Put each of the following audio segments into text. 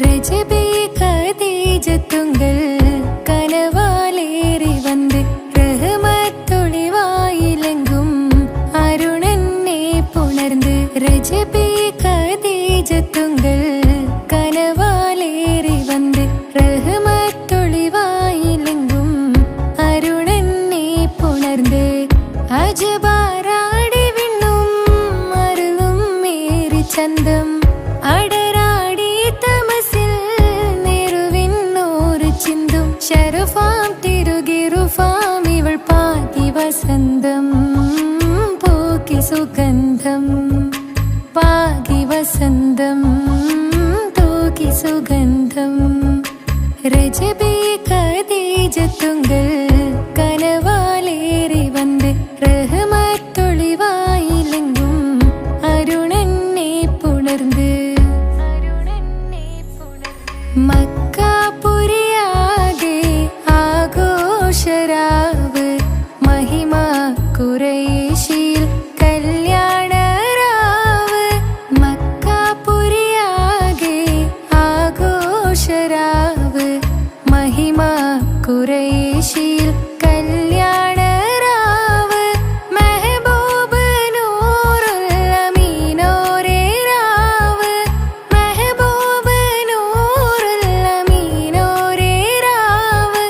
രജബേ ഖദീജത്തുങ്കൾ കനവാലേറി വന്ന് റഹ്മത്തൊളിവായിലെങ്കും അരുണനെ പുണർന്ന്. രജബേ ഖദീജത്തുങ്കൾ കനവാലേറി വന്ന് റഹ്മത്തൊളിവായിലെങ്കും അരുണനെ പുണർന്ന്. അജബാറാടി വിണ്ണും അരുളും മേറി ചന്തം അടരാടി തമസിൽ നെറുവിന്നോറ് ചിന്തും. ശരഫാം തിരുകിറുഫാം ഇവൾ പാകി വസന്തം പൂക്കി സുഗന്ധം പാകി വസന്തം തൂക്കി സുഗന്ധം. രജബേ ഖദീജത്തുങ്കൾ കനവാലേറി വന്ന് റഹ്മത്തൊളിവായിലെങ്കും അരുണനെ പുണർന്ന്. മക്കാപുരിയാകെ ആഘോഷരാവ് മഹിമ ഖുറൈശിയിൽ കല്യാണരാവ്. മക്കാപുരിയാകെ ആഘോഷരാവ് മഹിമ ഖുറൈശിയിൽ കല്യാണരാവ്. മെഹബൂബ് നൂറുൽ അമീനോരേ രാവ്. മെഹബൂബ് നൂറുൽ അമീനോരേ രാവ്.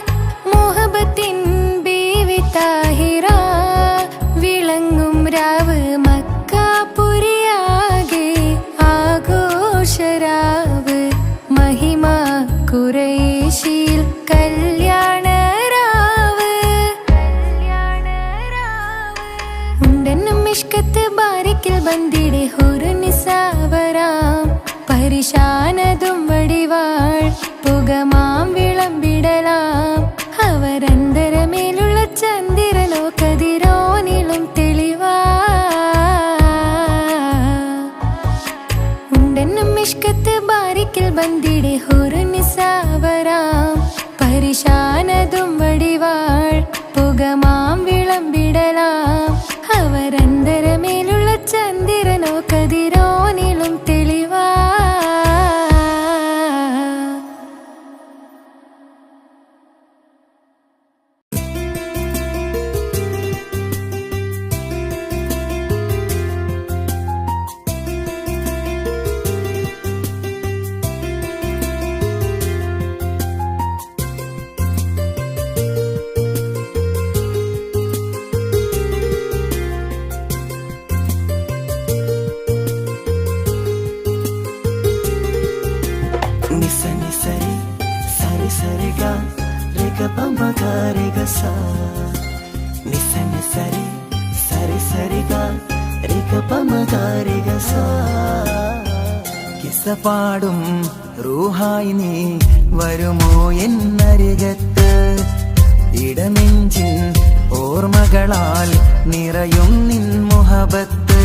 മുഹബത്തിൻ ബീവി താഹിറ വിളങ്ങും രാവ്. മക്കാപുരിയാകെ ആഘോഷരാവ് മഹിമ ഖുറൈശിയിൽ കല്യാണരാവ്. ഉണ്ടെന്നും മിഷ്കത്ത് ബാരിക്കിൽ ബന്ദിടെ ഹുറുനിസാവരാം പരിശാനതും വടിവാൾ പുകമാം വിളമ്പിടലാം. അവരന്തരമേലുള്ള ചന്ദ്രനോ കതിരോനിലും തെളിവാ. ഉണ്ടെന്നും മിഷ്കത്ത് ബാരിക്കിൽ ബന്ദിടെ ഹുറുനിസാവരാം പരിശാനതും വടിവാൾ പുകമാം വിളമ്പിടലാം. അവരന്തരമേലുള്ള ചന്ദ്രനോ കതിരോനിലും തെളിവാ. കിസ്സപാടും റൂഹായി നീ വരുമോ എന്നരികത്ത്. ഇടനെഞ്ചിൻ ഓർമ്മകളാൽ നിറയും നിൻ മുഹബത്ത്.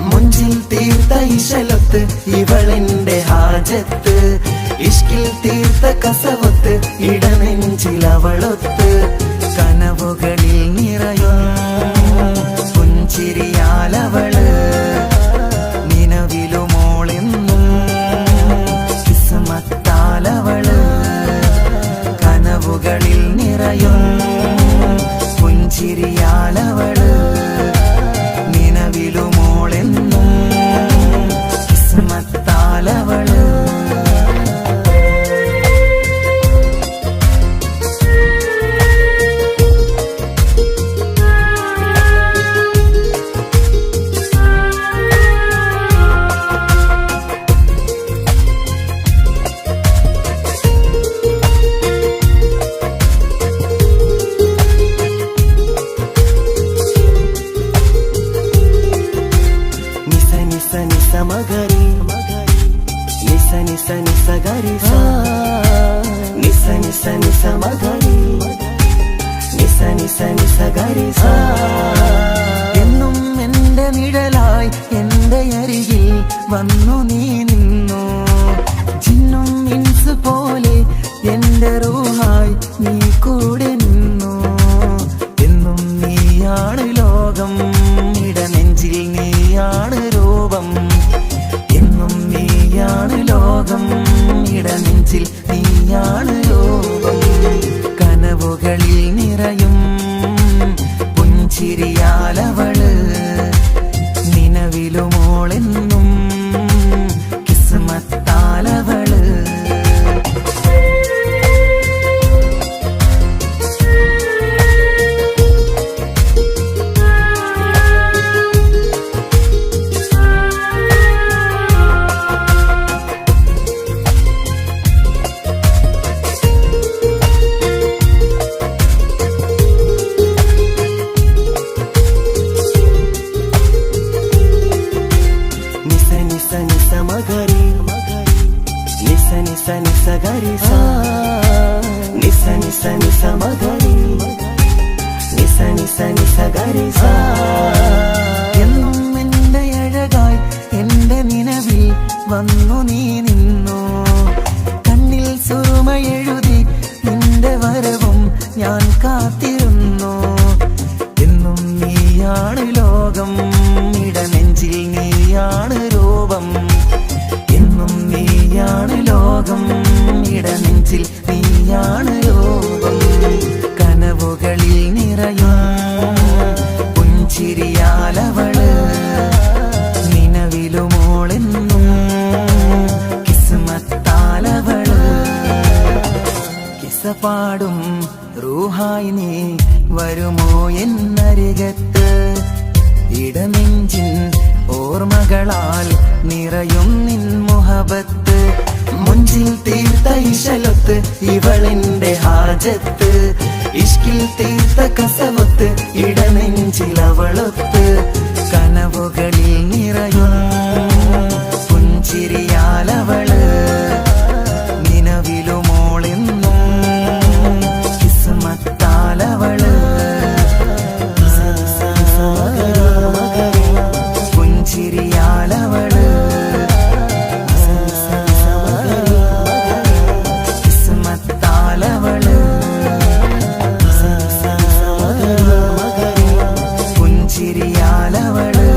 മുഞ്ചിൽ തീർത്ത ഇശലൊത്ത് ഇവളെന്റെ ഹാജത്ത്. ഇഷ്കിൽ തീർത്ത കസവത്ത് ഇടനെഞ്ചിൽ അവളൊത്ത്. കനവുകളിൽ നിറയും പുഞ്ചിരിയാലവള് നിലവിലുമോളെന്നും കിസ്മത്താലവള്. കനവുകളിൽ നിറയും പുഞ്ചിരിയാലവള് നിലവിലുമോളെന്നും കിസ്മത്താലവള്. എന്നും എന്റെ നിഴലായി എന്റെ അരികിൽ വന്നു നീ നിന്നു. ജിന്നും ഇൻസ് പോലെ എന്റെ റൂഹായി നീ കൂടെ നിന്നു. എന്നും നീയാണ് ലോകം ഇടനെഞ്ചിൽ നീയാണ് രൂപം. എന്നും നീയാണ് ലോകം ഇട നീയാണ് ലോകം. കനവുകളിൽ നിറയും പുഞ്ചിരിയാലവള്, നിലവിലുമോളെന്നും കിസ്മത്താലവള്. മഗരി നിസ നിസ നിസ ഗരി സ നിസ നിസ നിസ മഗരി നിസ നിസ നിസ ഗരി സ. എന്നും എന്റെ അഴകായി എന്റെ നിലവിൽ വന്നു നീ നിന്നു. കണ്ണിൽ സുറുമയെഴുതി നിന്റെ വരവും ഞാൻ കാത്തിരുന്നു. എന്നും നീയാണ് ലോകം, ഇടനെഞ്ചിൽ നീയാണ് രൂപം. എന്നും നീയാണ് ലോകം, ഇടനെഞ്ചിൽ നീയാണ് രൂപം. കനവുകളിൽ നിറയും പുഞ്ചിരിയാലവള്, നിലവിലുമോളെന്നും കിസ്മത്താലവള്. കിസ്സപാടും റൂഹായി നീ വരുമോ എന്നരികത്ത്? ഇടനെഞ്ചിൻ ഓർമ്മകളാൽ നിറയും നിൻ മുഹബത്ത്. മുഞ്ചിൽ തീർത്ത ഇശലൊത്ത് ഇവളെന്റെ ഹാജത്ത്. ഇഷ്കിൽ തീർത്ത കസവത്ത് ഇടനെഞ്ചിലവളൊത്ത്. കനവുകളിൽ നിറയും പുഞ്ചിരിയാലവള്, നിലവിലുമോളെന്നും കിസ്മത്താലവള്. പുഞ്ചിരിയാലവള്, കിസ്മത്താലവള്. പുഞ്ചിരിയാലവള്,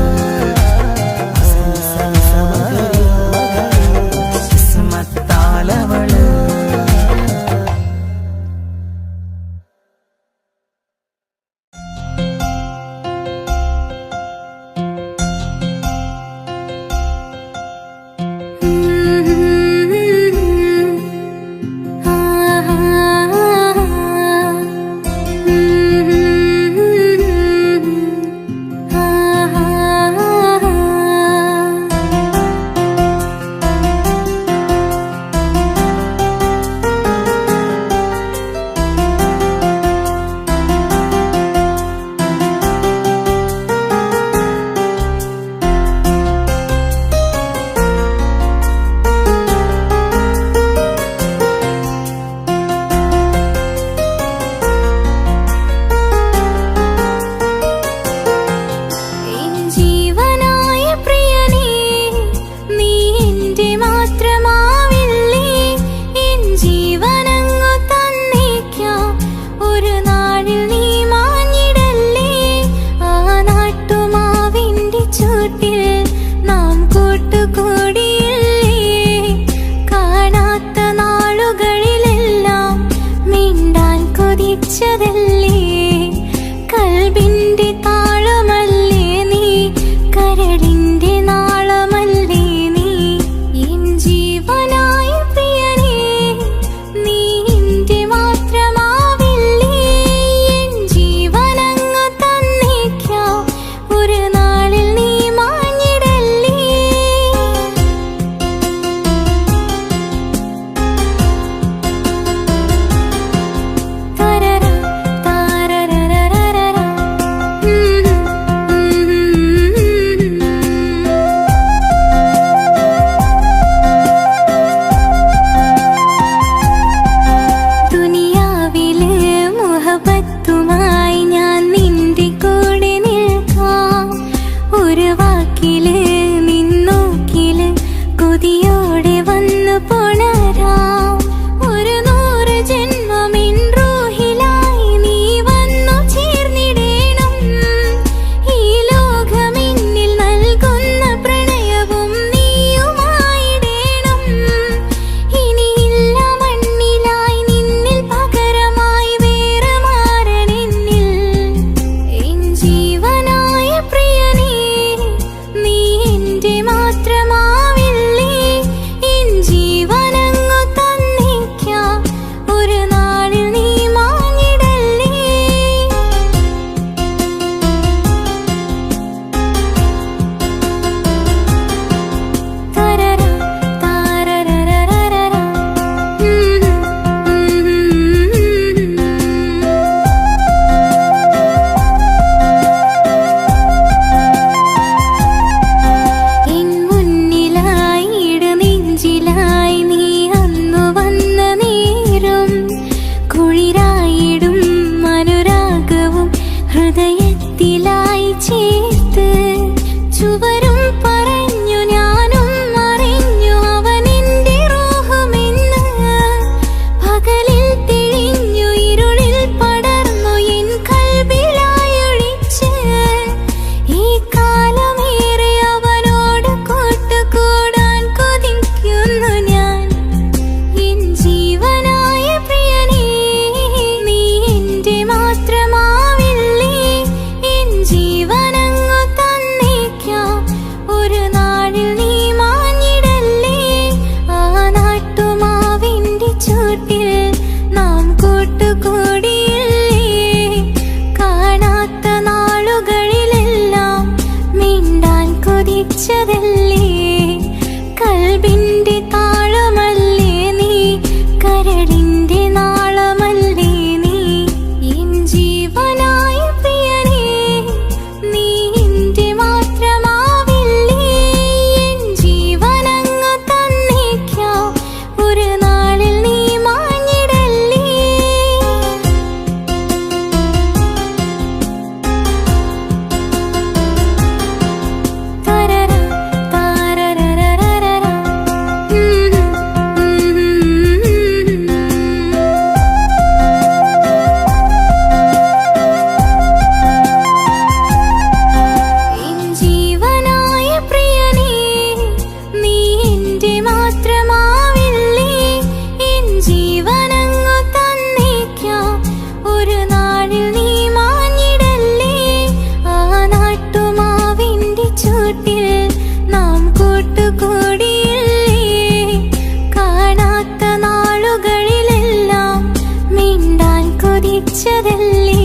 വച്ചതല്ലേ,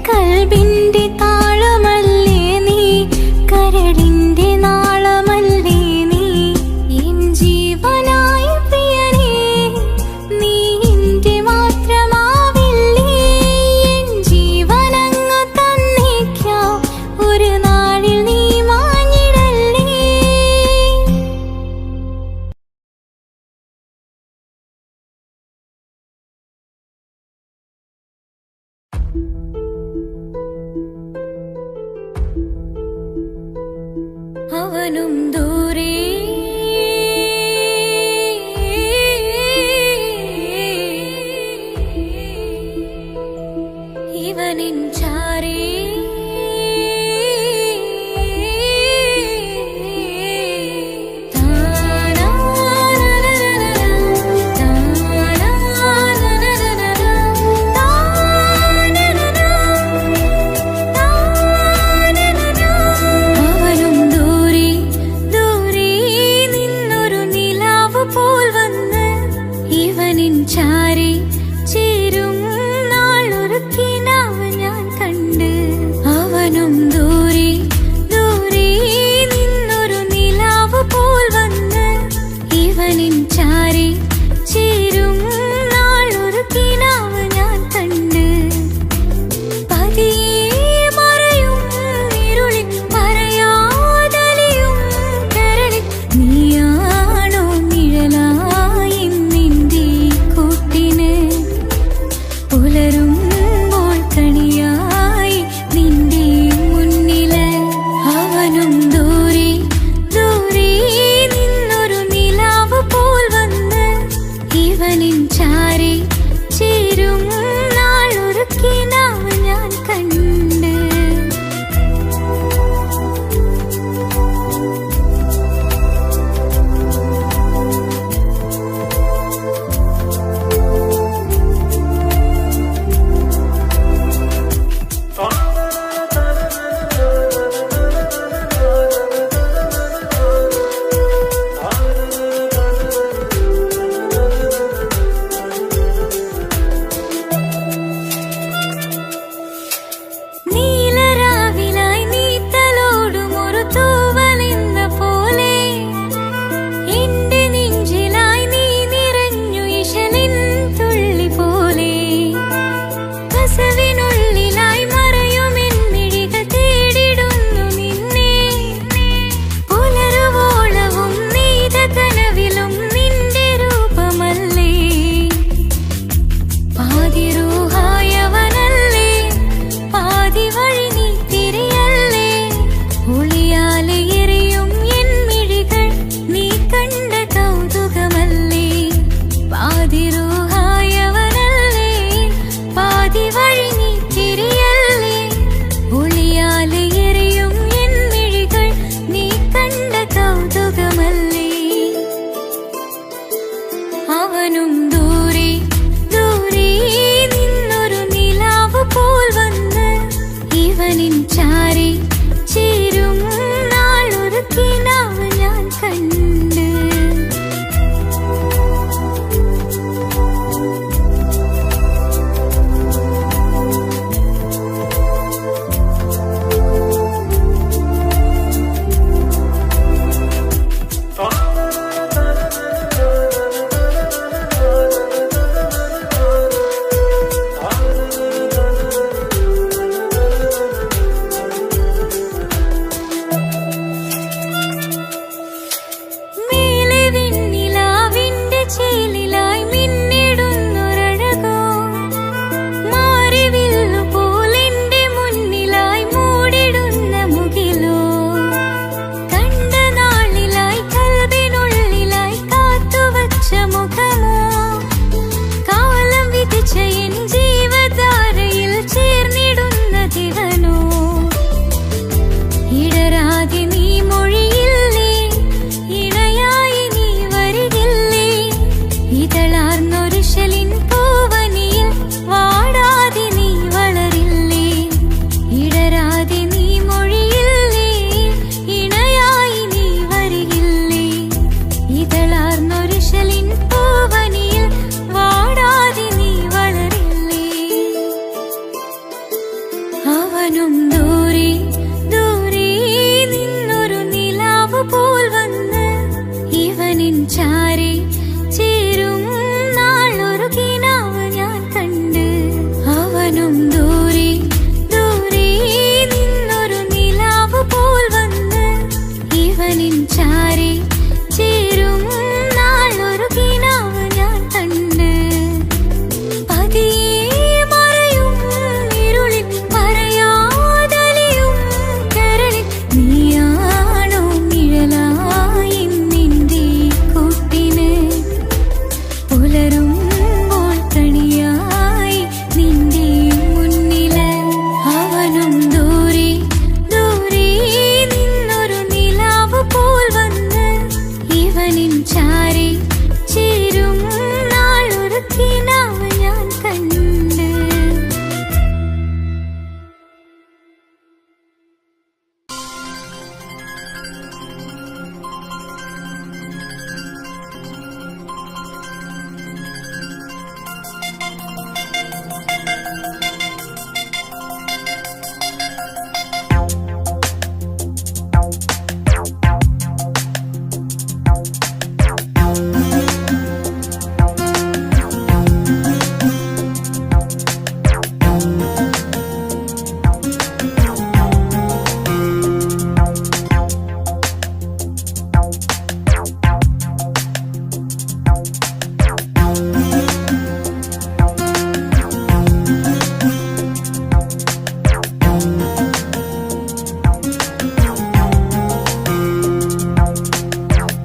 കൽബിന്റെ താളമല്ലേ നീ, കരളിന്റെ നാളമല്ലേ നീ, എൻ ജീവനായ പ്രിയനേ നീ എന്റെ മാത്രമാവില്ലേ, എൻ ജീവനങ്ങു തന്നേക്കാം ഒരു നാളിൽ നീ മാഞ്ഞിടല്ലേ. അവനും ദൂരെ ഇവനിൻ ചാരേ, അവനും ദൂരെ ദൂരെ നിന്നൊരു നിലാവ് പോൽ വന്ന് ഇവനിൻ ചാരേ ചേരും നാളൊരു കിനാവ് ഞാൻ കണ്ട്.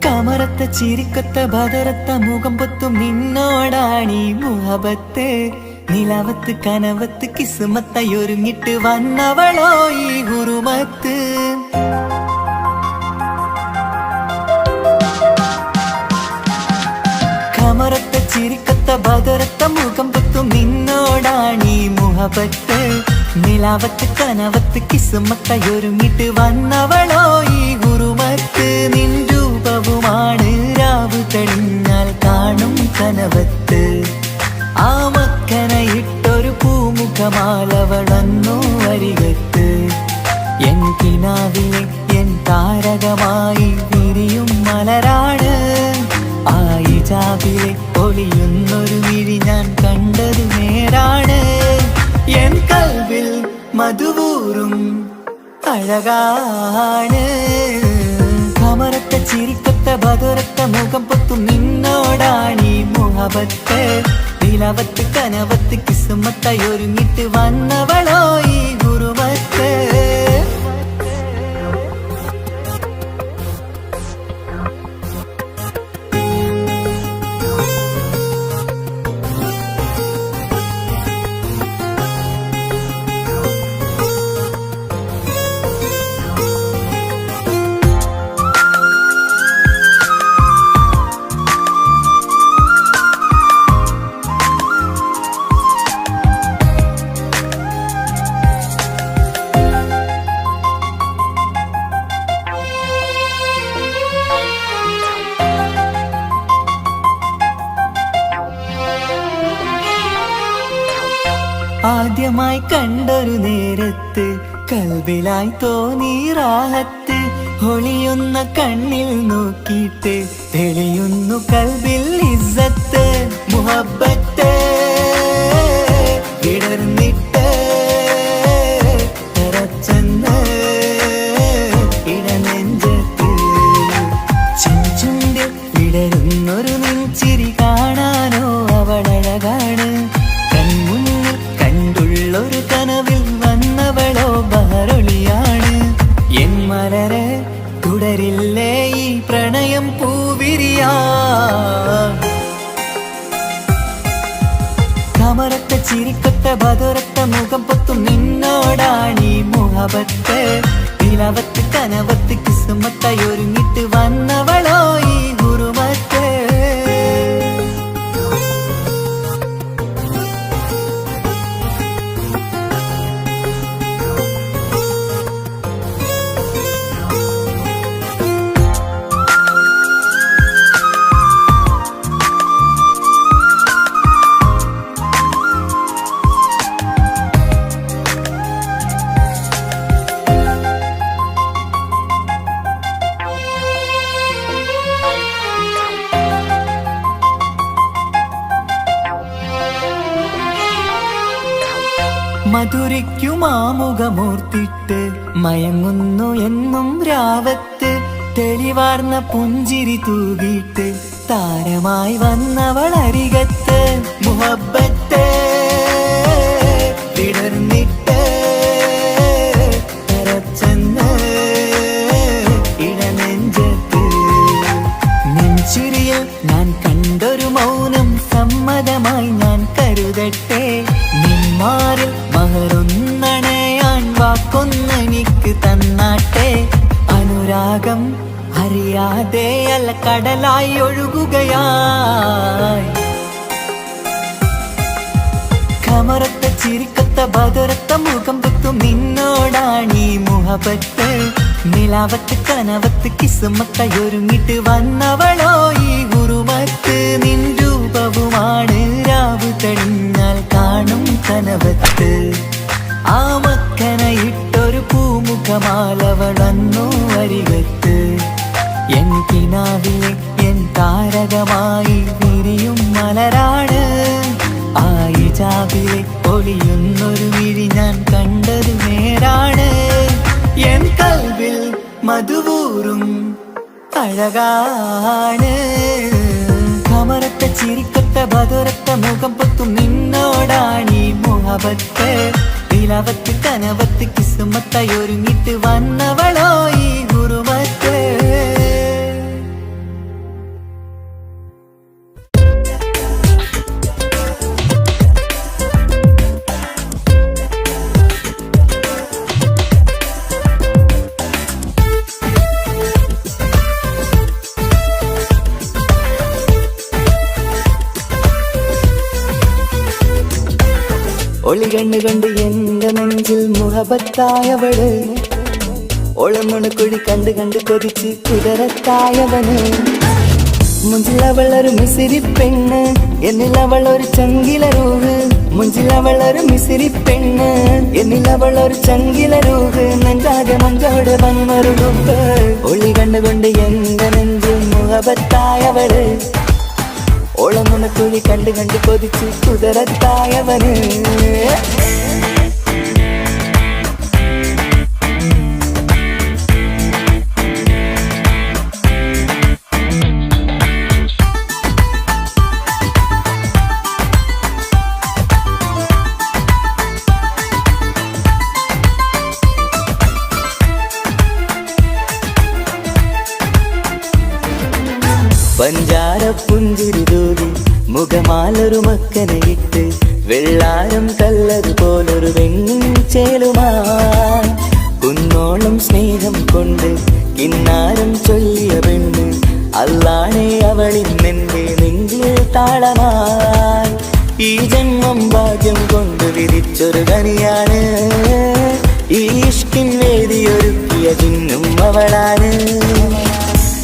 കമറത്ത ചിരിക്കത്ത ബദറത്ത മുഖം പൊത്തും നിന്നോടാണീ മുഹബത്ത് നിലവത്ത് കനവത്ത് കിസ്മത്തയൊരുങ്ങിട്ട് വന്നവളോ ഈ ഗുരുമത്ത് കമറത്ത ചിരിക്കത്ത ബദറത്ത മുഖം പൊത്തും നിന്നോടാണീ മുഹബത്ത് നിലവത്ത് കനവത്ത് കിസ്മത്തയൊരുങ്ങിട്ട് വന്നവളോ ഈ ഗുരുമത്ത് നിൻ രൂപവുമാണ് രാവ് തെളിഞ്ഞാൽ കാണും കനവത്ത് ആ മക്കനയിട്ടൊരു പൂമുഖമാലവളന്നു വരികത്ത് എൻ കിനാവിലെ എൻ താരകമായി വിരിയും മലരാണ് ആ ഇജാബിലെ ഒളിയുന്നൊരു വിഴി ഞാൻ കണ്ടത് നേരാണ് എൻ കൽവിൽ മധുവൂറും അഴകാണ് കമറത്ത ചിരിക്കത്ത ബദറത്ത മുഖം പൊത്തും നിന്നോടാണീ മുഹബത്ത് നിലവത്ത് കനവത്ത് കിസ്മത്തയൊരുങ്ങിട്ട് വന്നവളോ ഈ ഗുരുമത്ത് ആദ്യമായി കണ്ടൊരു നേരത്ത് കൽബിലായി തോന്നി റാഹത്ത് ഒളിയുന്ന കണ്ണിൽ നോക്കിയിട്ട് തെളിയുന്നു കൽബിൽ ഇസ്സത്ത് മുഹബ്ബത്ത് വിടർന്നിട്ട് തറച്ചെന്ന് ഇടനെഞ്ചത്ത് ചെഞ്ചുണ്ടിൽ വിടരുന്നൊരു നെഞ്ചിരി കാണാനോ അവളഴകാണ് ഒരു കനവിൽ വന്നവളോ ബഹറൊളിയാണ് എൻ മലരെ തുടരില്ലേ ഈ പ്രണയം പൂവിരിയാ കമറത്ത ചിരിക്കത്ത ബദറത്ത മുഖം പൊത്തും നിന്നോടാണീ മുഹബത്ത് നിലവത്ത് കനവത്ത് കിസ്മത്തയൊരുങ്ങിട്ട് വന്നവളോ ഈ ഗുരുമത്ത് മധുരിക്കുമാമുഖമോർത്തിട്ട് മയങ്ങുന്നു എന്നും രാവത്ത് തെളിവാർന്ന പുഞ്ചിരി തൂകിയിട്ട് താരമായി വന്നവൾ അരികത്ത് മുഹബ്ബത്ത് വിടർന്നിട്ട് തറച്ചെന്ന് ഇടനെഞ്ചത്ത് നെഞ്ചിരിയിൽ ഞാൻ കണ്ടൊരു മൗനം സമ്മതമായി ഞാൻ കരുതട്ടെ നിന്മാറിൽ മഹറൊന്നണയാൻ വാക്കൊന്നെനിക്ക് തന്നാട്ടെ അനുരാഗം അറിയാതെ അല്ല കടലായി ഒഴുകുകയായി കമറത്ത ചിരിക്കത്ത ബദറത്ത മുഖം പൊത്തും നിന്നോടാണീ മുഹബത്ത് നിലാവത്ത് കനവത്ത് കിസ്മത്തയൊരുങ്ങിട്ട് വന്നവളോ ഈ ഗുരുമത്ത് നിൻ രൂപവുമാണ് രാവ് തെളിഞ്ഞാൽ കാണും കനവത്ത് ഹിജാബിലെ പൊളിയുന്നൊരു വിഴി ഞാൻ കണ്ടത് നേരാണ്. എൻ കൽവിൽ മധുവൂറും അഴകാണ്. കമറത്ത ചിരിക്കത്ത ബദറത്ത മുഖം പൊത്തും നിന്നോടാണീ മുഹബത്ത്. നിലവത്ത് കനവത്ത് കിസ്മത്തായി ഒരുങ്ങിട്ട് വന്നവളോ ഈ ഗുരുമത്ത്. ഒളി കണ്ണുകൊണ്ട് എന്റെ നെഞ്ചിൽ മുഹബത്തായവള്. ഒളമുണക്കുഴി കണ്ട് കണ്ട് കൊതിച്ച് കുതിരത്തായവന്. മുഞ്ചിലവളൊരു മിസിരി പെണ്ണ്, എന്നിലവളൊരു ചങ്കില രൂഹ്. മുഞ്ചിലവളൊരു മിസിരി പെണ്ണ്, എന്നിലവളൊരു ചങ്കില രൂഹ്. നെഞ്ചാകെ മഞ്ചോട് വന്നൊരു രൂപ്. ഒളി കണ്ണുകൊണ്ട് എന്റെ നെഞ്ചിൽ മുഹബത്തായവള്. ഓളമുണക്കുഴി കണ്ട് കണ്ട് കൊതിച്ച് കുതിരത്തായവന്. പഞ്ചാര പുഞ്ചിരി തൂകി മുഖമാലൊരു മക്കനയിട്ട്. വെള്ളാരം കല്ലത് പോലൊരു വെണ്ണിൻ ചേലുമായി. കുന്നോളം സ്നേഹം കൊണ്ട് കിന്നാരം ചൊല്ലിയ പെണ്ണ്. അല്ലാണേ അവളിന്നെന്റെ നെഞ്ചിൽ താളമായി. ഈ ജന്മം ഭാഗ്യം കൊണ്ട് വിധിച്ചൊരു കനിയാണ്. ഈ ഇഷ്കിൻ വേദിയൊരുക്കിയ ചിന്നും അവളാണ്.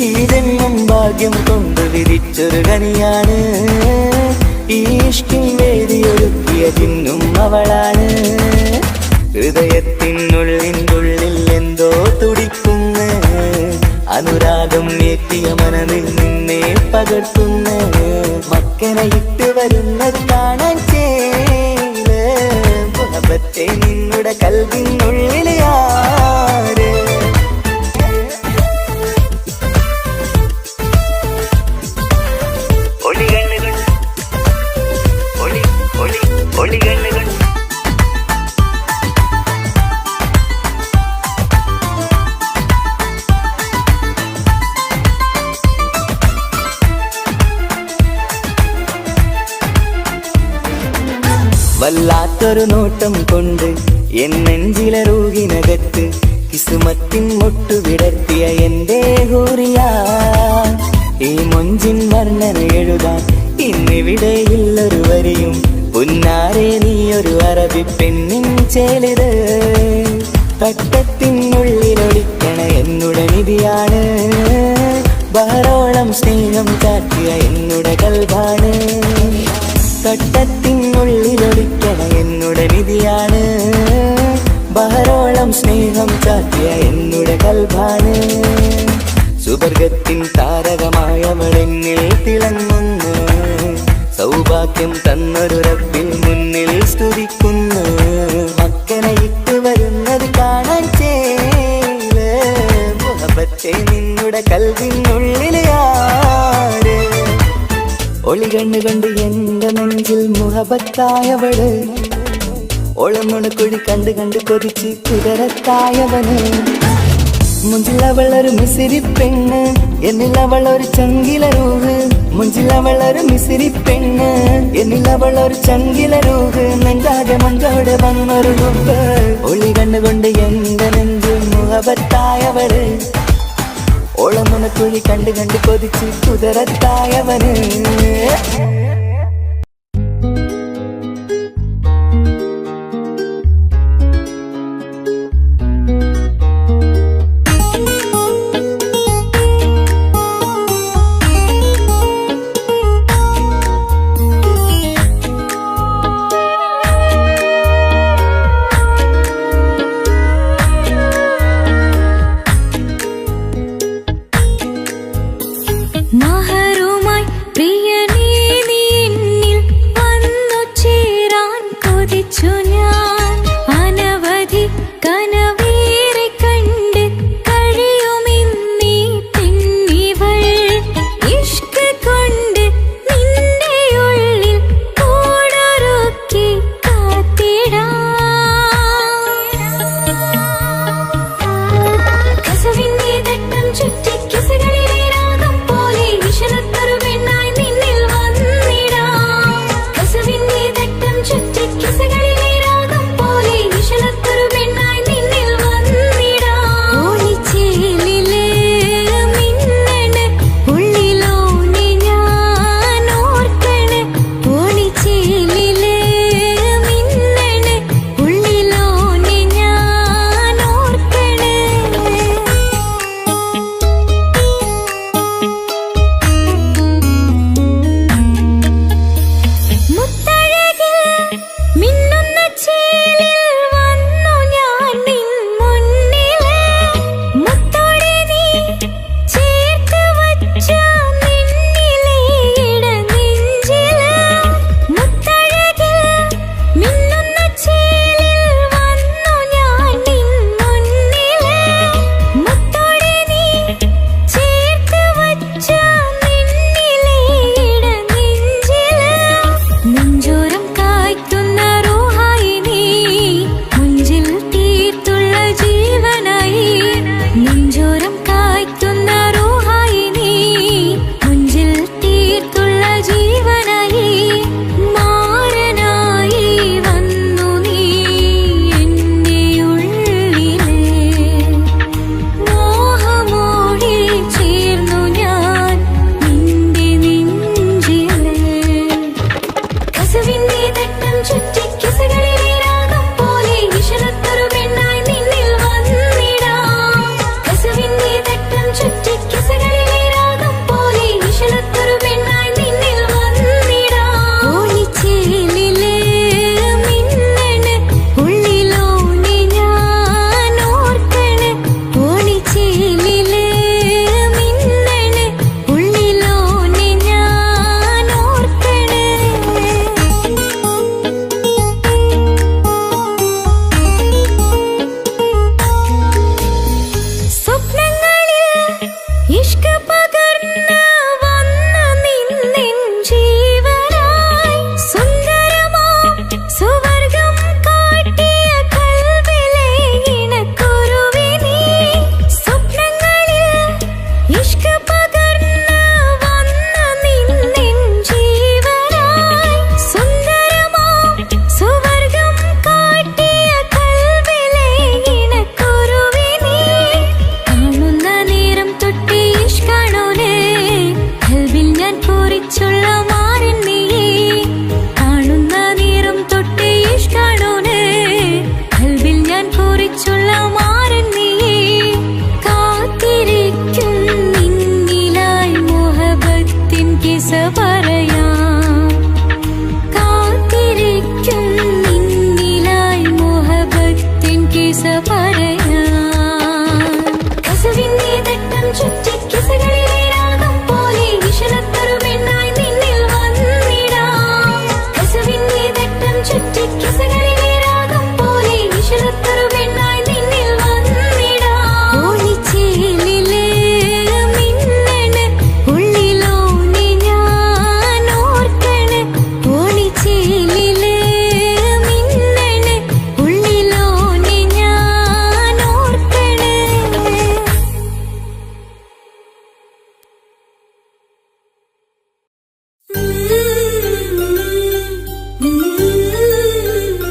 ഈ ജന്മം ഭാഗ്യം കൊണ്ട് വിധിച്ചൊരു കനിയാണ്. ഈ ഇഷ്കിൻ വേദിയൊരുക്കിയ ചിന്നും അവളാണ്. ഹൃദയത്തിനുള്ളിനുള്ളിൽ എന്തോ തുടിക്കുന്ന അനുരാഗം ഏറ്റിയ മനതിൽ നിന്നെ പകർത്തുന്ന. മക്കനെ ഇട്ട് വരുന്നത് കാണാൻ ചേല്. മുഹബത്തെ നിന്നുടെ കൽവിനുള്ളിൽ ആര്. വല്ലാത്തൊരു നോട്ടം കൊണ്ട് എൻ നെഞ്ചിലെ റൂഹിനകത്ത് കിസ്മത്തിൻ മുട്ടു വിടർത്തിയ എന്റെ ഹൂറിയ. ഈ മൊഞ്ചിൻ വർണ്ണന എഴുതാൻ ഇന്നിവിടെയില്ലൊരു വരിയും. പുന്നാരെ നീയൊരു അറബി പെണ്ണിൻ ചേലിത്. തട്ടത്തിനുള്ളിലൊളിക്കണ എന്നുടെ നിധിയാണ്. ബഹറോളം സ്നേഹം കാട്ടിയ എന്നുടെ കൽബാണ്. തട്ടത്തിനുള്ളിലൊളിക്കണ എന്നുടെ നിധിയാണ്. ബഹറോളം സ്നേഹം കാട്ടിയ എന്നുടെ കൽബാണ്. സുവർഗത്തിൻ താരകമായവളെന്നിൽ തിളങ്ങുന്നു. സൗഭാഗ്യം തന്നൊരു റബ്ബിൽ മുന്നിൽ സ്തുതിക്കുന്നു. മക്കനെ ഇട്ട് വരുന്നത് കാണാൻ ചേല്. മുഹബത്തെ നിന്നുടെ കൽവിനുള്ളിൽ ആര്. ഒളി കണ്ണുകൊണ്ട് എന്റെ നെഞ്ചിൽ മുഹബത്തായവള്. ഒളമുണക്കുഴി കണ്ട് കണ്ട് കൊതിച്ച് കുതിരത്തായവന്. മുഞ്ചിലവളൊരു മിസിരി പെണ്ണ്, എന്നിലവളൊരു ചങ്കില രൂഹ്. മുഞ്ചിലവളൊരു മിസിരി പെണ്ണ്, എന്നിലവളൊരു ചങ്കില രൂഹ്. നെഞ്ചാകെ മഞ്ചോട് വന്നൊരു രൂപ്. ഒളി കണ്ണുകൊണ്ട് എന്റെ നെഞ്ചിൽ മുഹബത്തായവള്. ഓളമുണക്കുഴി കണ്ട് കണ്ട് കൊതിച്ച് കുതിരത്തായവന്. മഹറുമായി പ്രിയനേ നീ ചുറ്റിക്കിസകളിലെ രാഗം പോലെ വിഷുവത്തൊരു പെണ്ണായി നിന്നിൽ വന്നിടാം. ഒളിച്ചേലിലെ മിന്നണ് ഉള്ളിലോനെ ഞാൻ ഓർക്കണ്. ഒളിച്ചേലിലെ മിന്നണ് ഉള്ളിലോനെ ഞാൻ ഓർക്കണ്. Mm-hmm.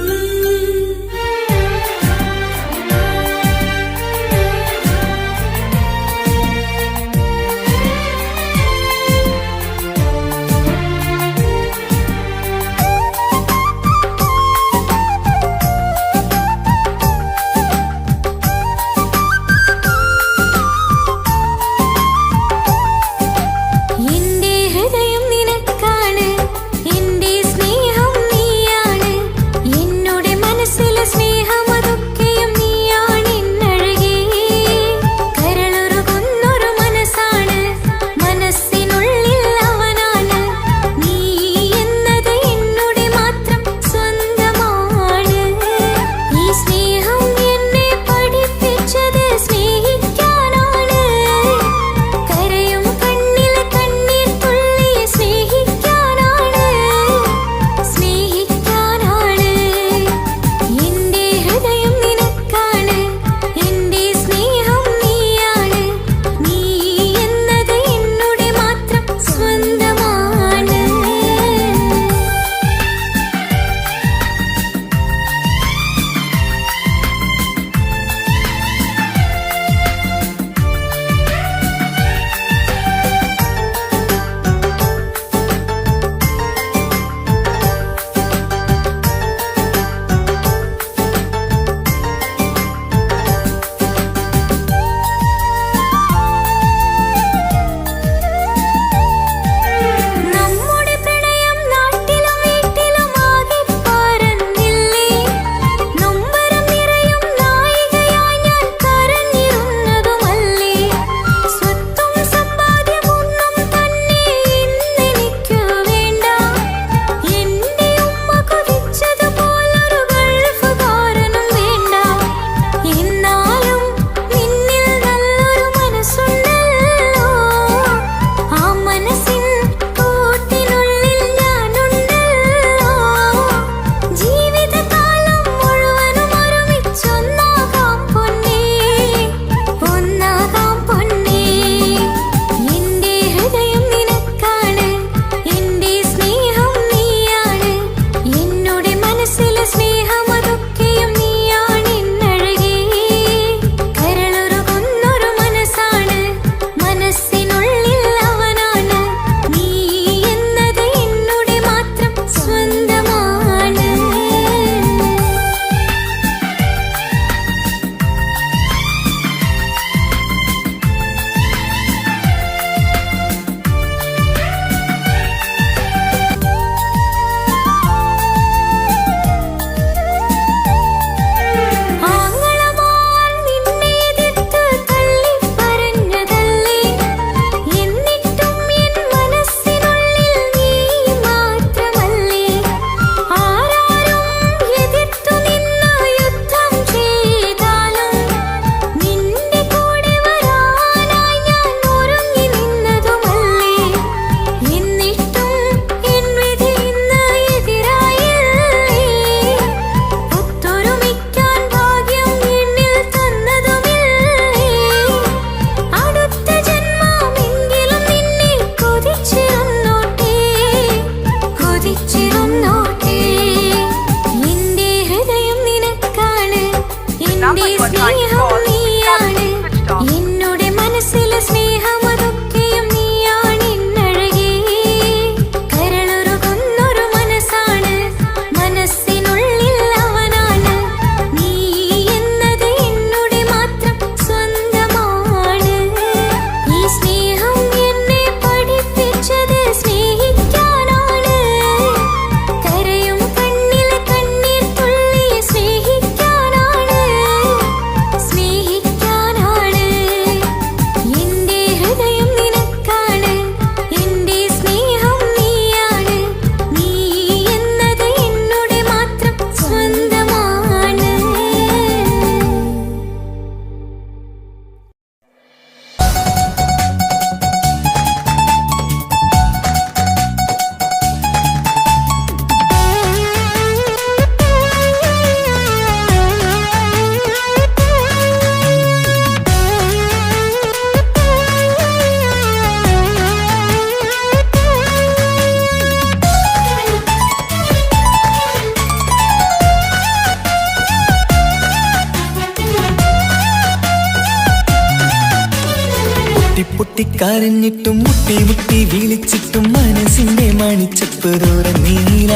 കരഞ്ഞിട്ടും മുട്ടി മുട്ടി വിളിച്ചിട്ടും മനസ്സിന്റെ മണിച്ചപ്പ് തുറന്നീല.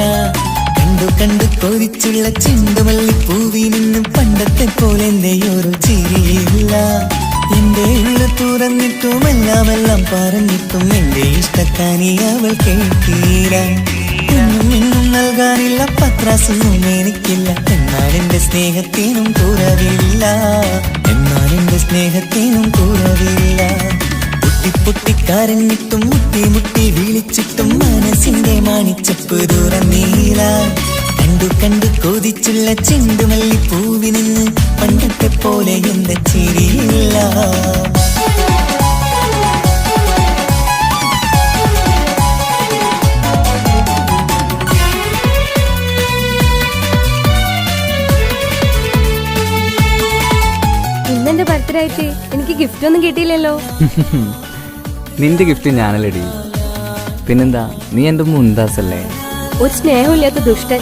കണ്ടു കണ്ടു കൊതിച്ചുള്ള ചെണ്ടുമല്ലിപ്പൂവി നിന്നും പണ്ടത്തെ പോലെ എന്റെയൊരു ചിരിയില്ല. എന്റെ ഉള്ളു തുറന്നിട്ടും എല്ലാം പറഞ്ഞിട്ടും എന്റെ ഇഷ്ടക്കാനി അവൾ കേട്ടീര. ഒന്നും നൽകാനില്ല, പത്രാസൊന്നും എനിക്കില്ല. എന്നാൽ എന്റെ സ്നേഹത്തിനും കുറവില്ല, എന്നാൽ എന്റെ സ്നേഹത്തിനും കുറവില്ല. പൊട്ടിക്കരഞ്ഞിട്ടും മുട്ടി മുട്ടി വിളിച്ചിട്ടും മനസ്സിന്റെ മാണിച്ചപ്പ് തുറന്നീല. കണ്ടു കണ്ടു കൊതിച്ചുള്ള ചെണ്ടുമല്ലിപ്പൂവി നിന്ന് പണ്ടത്തെ പോലെ എന്റെ ചിരിയില്ല. ഇന്നെന്റെ ബർത്ത്ഡേ ആയിട്ട് എനിക്ക് ഗിഫ്റ്റ് ഒന്നും കിട്ടിയില്ലല്ലോ. നിന്റെ ഗിഫ്റ്റ് ഞാനല്ലടി, പിന്നെന്താ, നീ എന്റെ മുന്താസല്ലേ. ഒരു സ്നേഹമില്ലാത്ത ദുഷ്ടൻ.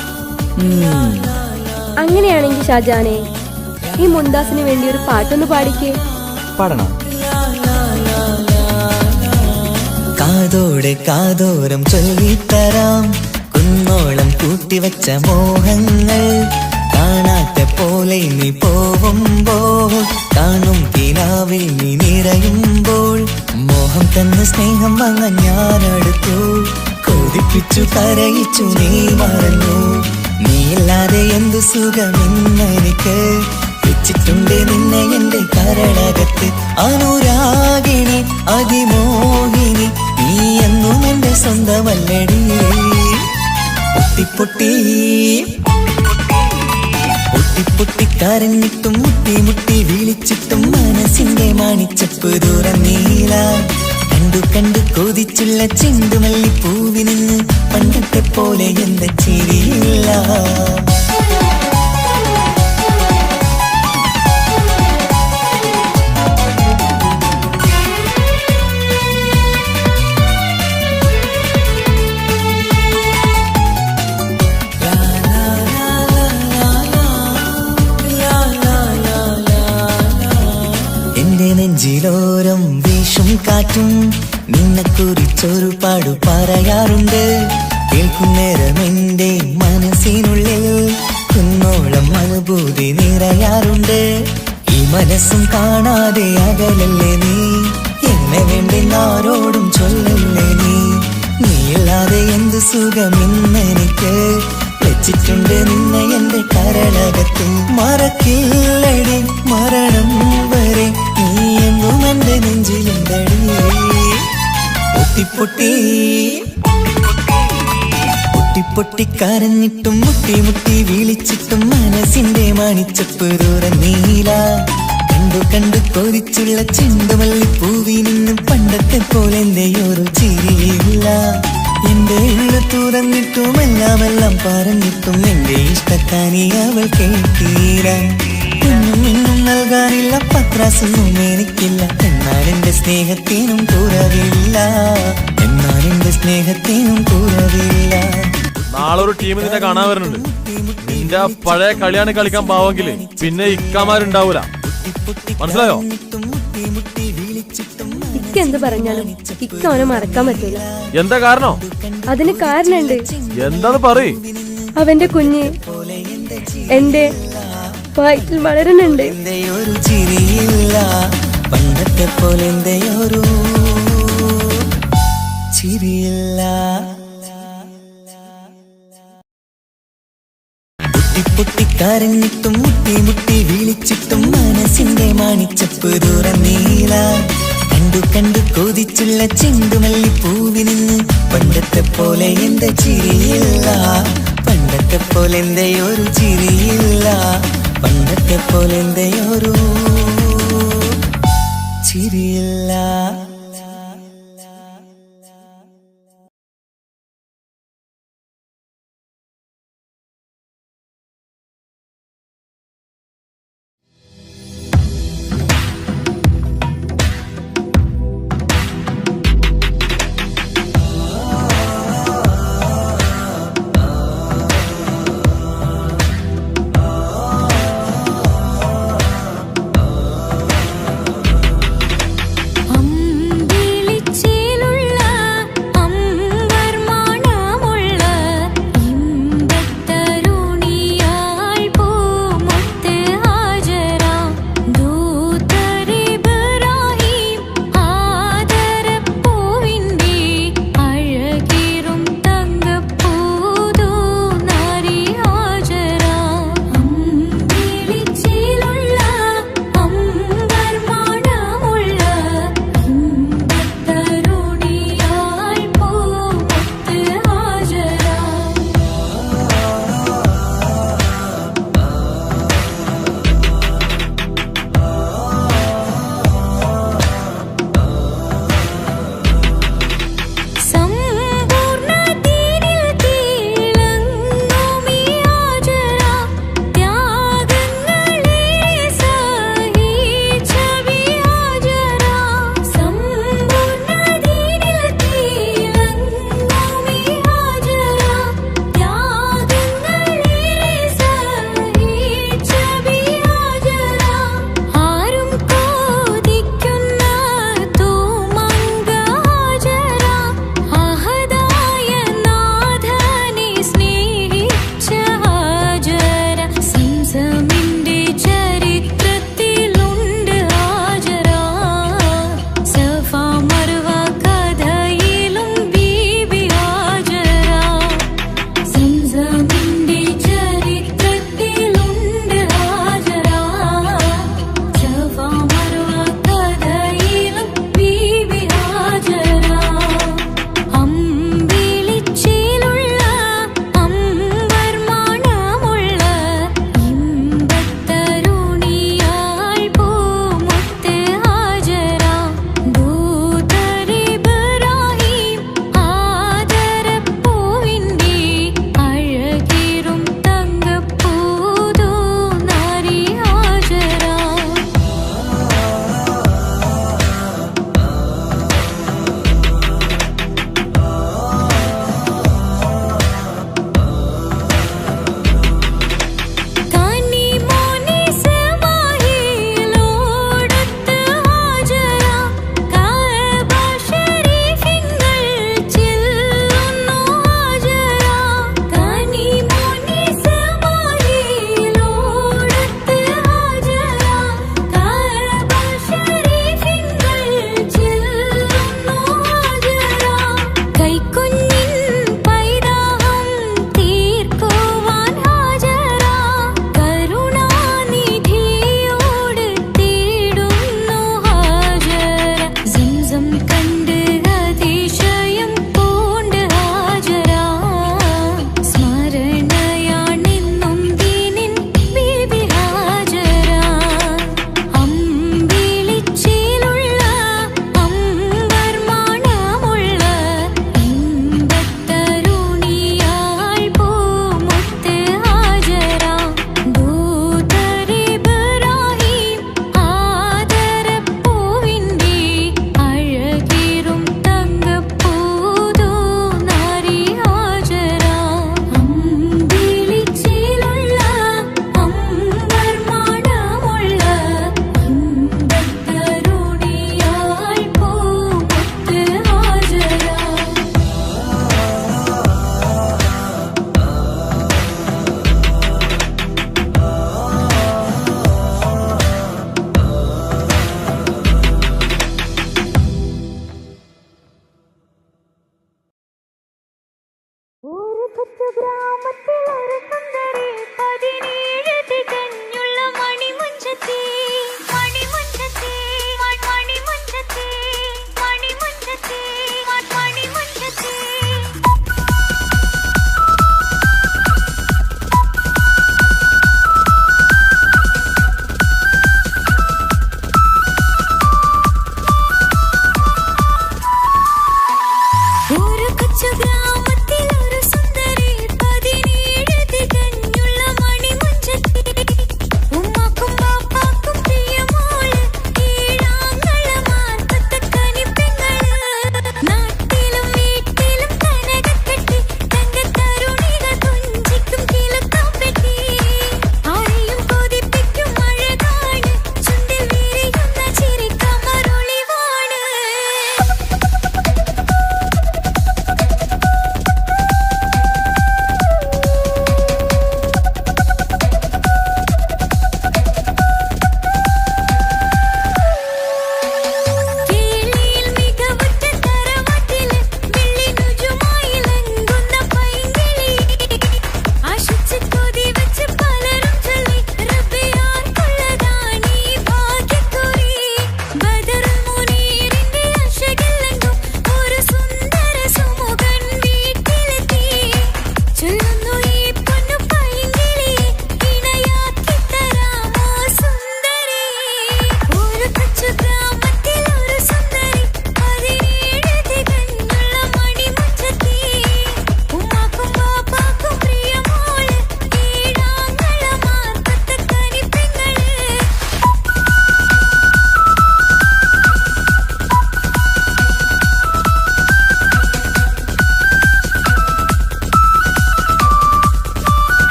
അങ്ങനെയാണെങ്കിൽ ഷാജാനെ, ഈ മുന്താസിന് വേണ്ടി ഒരു പാട്ടൊന്ന് പാടിക്കേ. പാടണം. കാതോടെ കാതോരം ചൊല്ലിത്തരാം കുന്നോളം കൂട്ടിവച്ച മോഹങ്ങൾ. കാണാത്ത പോലെ നീ പോവുമ്പോൾ, കാണും കിനാവിൽ നീ നിറയുമ്പോൾ, മോഹം തന്ന സ്നേഹം വാങ്ങാൻ ഞാനടുത്തു. കൊതിപ്പിച്ചു കരയിച്ചു നീ മറന്നു. നീയില്ലാതെ എന്തു സുഖമെന്നെനിക്ക്. വെച്ചിട്ടുണ്ട് നിന്നെ എന്റെ കരളകത്ത്. അനുരാഗിണി അതിമോഹിനി, നീ എന്നും എന്റെ സ്വന്തമല്ലടി. പൊട്ടി പൊട്ടിക്കരഞ്ഞിട്ടും മുട്ടി മുട്ടി വിളിച്ചിട്ടും മനസ്സിന്റെ മാണിച്ചപ്പ് തുറന്നീല. കണ്ടു കണ്ടു കൊതിച്ചുള്ള ചെണ്ടുമല്ലിപ്പൂവി നിന്ന് പണ്ടത്തെ പോലെ എന്റെ ചിരിയില്ല. നെഞ്ചിലോരം വീശും കാറ്റും നിന്നെ കുറിച്ചൊരു പാടു പറയാറുണ്ട്. കേൾക്കുന്നേരം എന്റെ മനസ്സിനുള്ളിൽ കുന്നോളം അനുഭൂതി നിറയാറുണ്ട്. ഈ മനസ്സും കാണാതെ അകലല്ലേ നീ, എന്നെ വേണ്ടെന്നാരോടും ചൊല്ലല്ലേ നീ. നീയില്ലാതെ എന്ത് സുഖമെന്നെനിക്ക്. വെച്ചിട്ടുണ്ട് നിന്നെ എന്റെ കരളകത്ത്. മറക്കില്ലടി മരണം വരെ, നീ എന്നും എന്റെ നെഞ്ചിലുണ്ടടി. പൊട്ടിക്കരഞ്ഞിട്ടും മുട്ടി മുട്ടി വിളിച്ചിട്ടും മനസ്സിന്റെ മാണിച്ചപ്പ് തുറന്നീല. കണ്ടു കണ്ടു കൊതിച്ചുള്ള ചെണ്ടുമല്ലിപ്പൂവി നിന്നും പണ്ടത്തെ പോലെ എന്റെയൊരു ചിരിയില്ല. എന്റെ ഉള്ളു തുറന്നിട്ടും എല്ലാം പറഞ്ഞിട്ടും എന്റെ ഇഷ്ടക്കാനി അവൾ കേട്ടീര. ഒന്നും നൽകാനില്ല, പത്രാസൊന്നും എനിക്കില്ല. എന്നാൽ എന്റെ സ്നേഹത്തിനും കുറവില്ല, എന്നാൽ എന്റെ സ്നേഹത്തിനും കുറവില്ല. നാളെ ഒരു ടീം നിന്നെ കാണാൻ വരുന്നുണ്ട്. നിന്റെ പഴയ കളിയാണ് കളിക്കാൻ പാവെങ്കില് പിന്നെ ഇക്കാമാരുണ്ടാവൂല, മനസ്സിലായോ? ഇക്ക എന്ത് പറഞ്ഞാലും ഇക്ക അവനെ മറക്കാൻ പറ്റൂല. എന്താ കാരണം? അതിന് കാരണുണ്ട്. എന്താന്ന് പറയ്. അവന്റെ കുഞ്ഞ് എന്റെ വയറ്റിൽ വളരുന്നുണ്ട്. ചിരിയില്ല, പണ്ടത്തെ പോലെ എന്റെയൊരു ചിരിയില്ല. പൊട്ടിക്കരഞ്ഞിട്ടും മുട്ടി മുട്ടി വിളിച്ചിട്ടും മനസ്സിന്റെ മാണിച്ചപ്പ് തുറന്നീല. കണ്ടു കണ്ടു കൊതിച്ചുള്ള ചെണ്ടുമല്ലിപ്പൂവി നിന്ന് പണ്ടത്തെ പോലെ എന്റെ ചിരിയില്ല. പണ്ടത്തെ പോലെ എന്റെയൊരു ചിരിയില്ല, പണ്ടത്തെ പോലെ എന്റെയൊരു ചിരിയില്ല.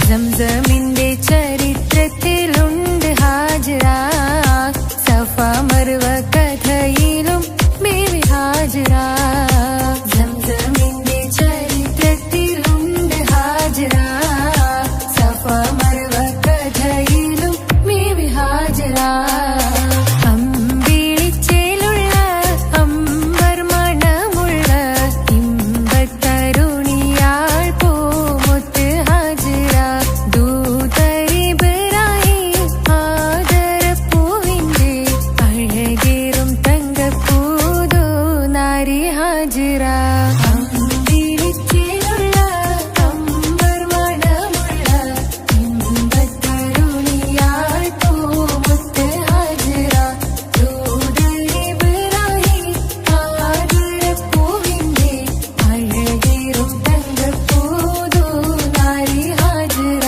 സംസമിന്റെ ചരിത്രത്തിലുണ്ട് ഹാജറ സഫ മർവ കഥയിലും ബീവി ഹാജറ സംസമിന്റെ ചരിത്രത്തിലുണ്ട് ഹാജറ സഫ മർവ കഥയിലും ബീവി ഹാജറ അമ്പിളിച്ചേലുള്ള അമ്പർ മണമുള്ള ഇമ്പത്തരുണിയാൾ പൂമുത്ത് ഹാജറ ദൂതരിബറായി ആദരപ്പൂവിന്റെ അഴകേറും തങ്കപ്പൂതോ നാരി ഹാജറ അമ്പിളിച്ചേലുള്ള അമ്പർ മണമുള്ള ഇമ്പത്തരുണിയാൾ പൂമുത്ത് ഹാജറ ദൂതരിബറായി ആദരപ്പൂവിന്റെ അഴകേറും തങ്കപ്പൂതോ നാരി ഹാജറ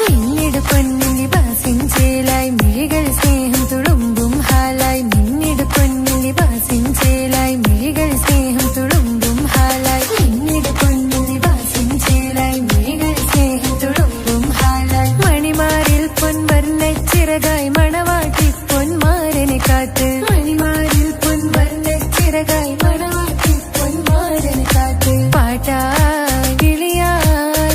പിന്നീട് പൊന്നിൽ ലിബാസിൻ ചേലായി മിഴികൾ സ്നേഹം തുളുമ്പും ഹാലായി പിന്നീട് പൊന്നിൽ ലിബാസിൻ ചേലായി മിഴികൾ സ്നേഹം തുളുമ്പും ഹാലായി പിന്നീട് പൊന്നിൽ ലിബാസിൻ ചേലായി മിഴികൾ സ്നേഹം തുളുമ്പും ഹാലായി മണിമാരിൽ പൊൻവർണ്ണ ചിറകായി മണവാട്ടി പൊന്മാരനെ കാത്ത് മണിമാരിൽ പൊൻവർണ്ണ ചിറകായി മണവാട്ടി പൊന്മാരനെ കാത്ത് പാട്ടായി വിളിയാ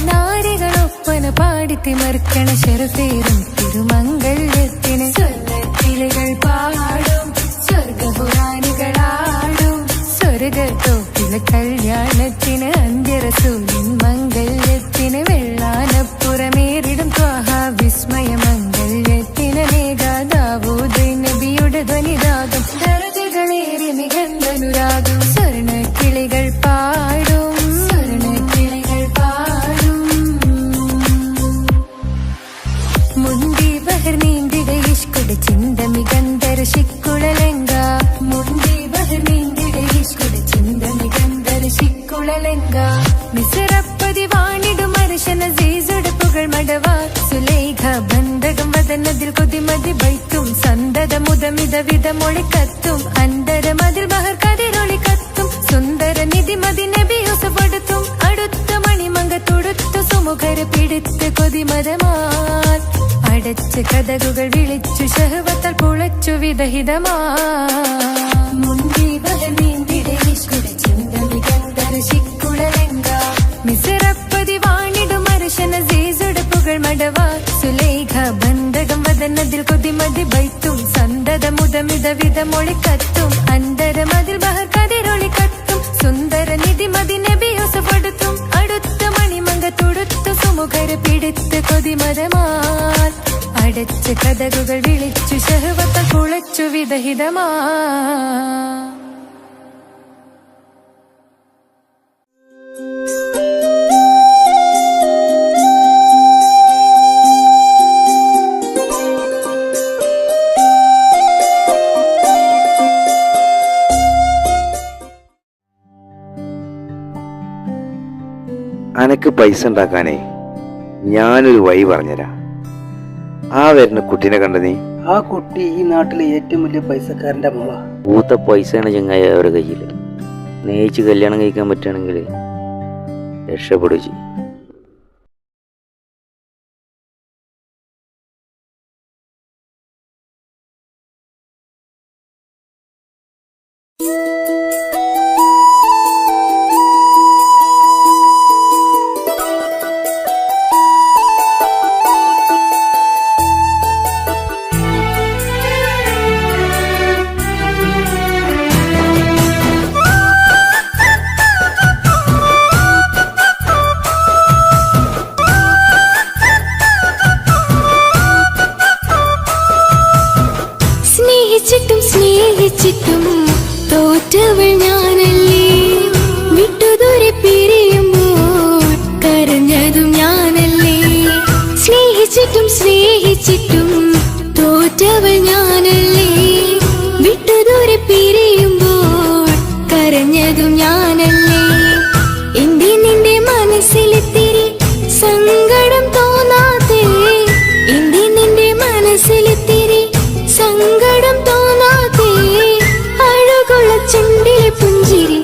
നാരികളൊപ്പന പാടിത്തിമർക്കണ ശരഫേറും തിരുമംഗല്യത്തിന് സ്വർണ്ണക്കിളികൾ പാടും സ്വർഗപുരാണികളാടും സ്വർഗത്തോപ്പില കല്യാണത്തിന് അന്ത്യറസൂലിൻ മംഗല്യത്തിന് വെള്ളാനപ്പുറമേറിടും ത്വാഹ വിസ്മയ മംഗല്യത്തിന് മേഘാദാവൂദ് നബിയുടെ ധ്വനിരാഗം ദരജകളേറി മികന്ധനുരാഗം സ്വർണ്ണക്കിളികൾ പാടും സ്വർണ്ണക്കിളികൾ പാടും മുന്തി ബഹർ നീന്തിട ഇഷ്കുട ചിന്ത മികന്ധര ശിക്കുളലങ്ക മുന്തി ബഹർ നീന്തിട ഇഷ്കുട ചിന്ത മികന്ധര ശിക്കുളലങ്ക മിസറപ്പതി വാണിടും അർശന സീസുട പുകൾ മടവാ സുലേഖ ബന്ധകം വദനതിൽ കൊതിമതി ബൈത്തും സന്തത മുതമിത വിധമൊളി കത്തും അന്തരമതിൽ ബഹർ കതിരൊളി കത്തും സുന്ദര നിധിമതി നബി യൂസഫെടുത്തും അടുത്ത മണിമങ്ക തൊടുത്തു സുമുഖര പിടിത്ത് കൊതിമതമാൽ അടച്ച് കഥകുകൾ വിളിച്ചു ശഹവത്താൽ പുളച്ചു വിദഹിതമാ മുന്തി ബഹർ നീന്തിട ഇഷ്കുട ചിന്ത മികന്ധര ശിക്കുളലങ്ക മിസറപ്പതി വാണിടും അർശന സീസുട പുകൾ മടവാ സുലേഖ ബന്ധകം വദനതിൽ കൊതിമതി ബൈത്തും സന്തത മുതമിത വിധമൊളി കത്തും അന്തരമതിൽ ബഹർ കതിരൊളി കത്തും സുന്ദര നിധിമതി നബി യൂസഫെടുത്തും അടുത്ത മണിമങ്ക തൊടുത്തു സുമുഖര പിടിത്ത് കൊതിമതമാൽ അടച്ച് കഥകുകൾ വിളിച്ചു ശഹവത്താൽ കുളച്ചു വിദഹിതമാ അനക്ക് പൈസ ഉണ്ടാക്കാനേ ഞാനൊരു വഴി പറഞ്ഞുതരാം. ആ വരുന്ന കുട്ടീനെ കണ്ട നീ? ആ കുട്ടി ഈ നാട്ടിലെ ഏറ്റവും വലിയ പൈസക്കാരന്റെ അമ്മ. പൂത്ത പൈസയാണ് ചങ്ങായി അവരുടെ കയ്യിൽ. സ്നേഹിച്ച് കല്യാണം കഴിക്കാൻ പറ്റുകയാണെങ്കിൽ രക്ഷപ്പെടുക ചെയ്യും. സ്നേഹിച്ചിട്ടും തോറ്റവൾ ഞാനല്ലേ, വിട്ടുദൂരെ പിരിയുമ്പോൾ കരഞ്ഞതും ഞാനല്ലേ. സ്നേഹിച്ചിട്ടും തോറ്റവൾ ഞാനല്ലേ, വിട്ടുദൂരെ പിരിയുമ്പോൾ കരഞ്ഞതും ഞാനല്ലേ. എന്റെ നിന്റെ മനസ്സിലിത്തിരി സങ്കടം തോന്നാതെ, എന്റെ നിന്റെ മനസ്സിലിത്തിരി സങ്കടം തോന്നാതെ, അഴകുള്ള ചുണ്ടിലെ പുഞ്ചിരി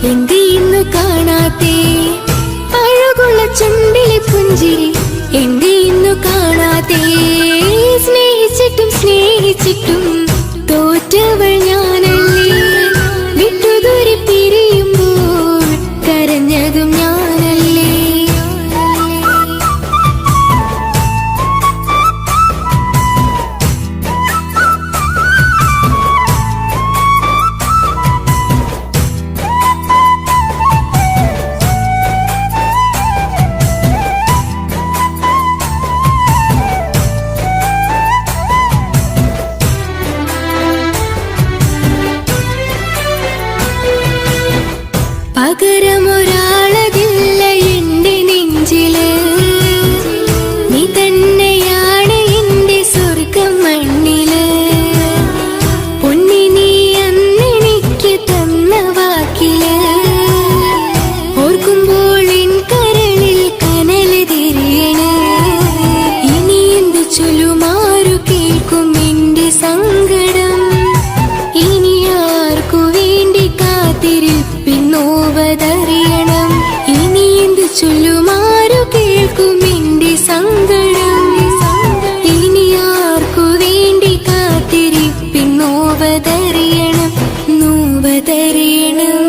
എന്റെ ഇന്ന് കാണാതെ, അഴകുള്ള ചുണ്ടിലെ പുഞ്ചിരി എന്റെ കാണാതെ സ്നേഹിച്ചിട്ടും സ്നേഹിച്ചിട്ടും തോറ്റവൾ ഞാനല്ലേ വിട്ടുദൂരെ പിരിയുമ്പോൾ കരഞ്ഞതും ഞാനല്ലേ പകരമൊരാളതില്ല എന്റെ നെഞ്ചില് നീ തന്നെയാണ് എന്റെ സ്വർഗം മണ്ണില് പൊന്നി നീ അന്നെനിക്ക് തന്ന വാക്കില് ഓർക്കുമ്പോൾ എൻ കരളിൽ കനല് തിരിയണ് ഇനി എന്ത് ചൊല്ലുമാരു കേൾക്കും എന്റെ സങ്കടം ഇനി ആർക്കു വേണ്ടി കാത്തിരിപ്പിന്നോവതറിയണം ഇനി എന്ത് ചൊല്ലുമാരു കേൾക്കും എന്റെ സങ്കടം ഇനി ആർക്കു വേണ്ടി കാത്തിരിപ്പിന്നോവതറിയണം നോവതറിയണം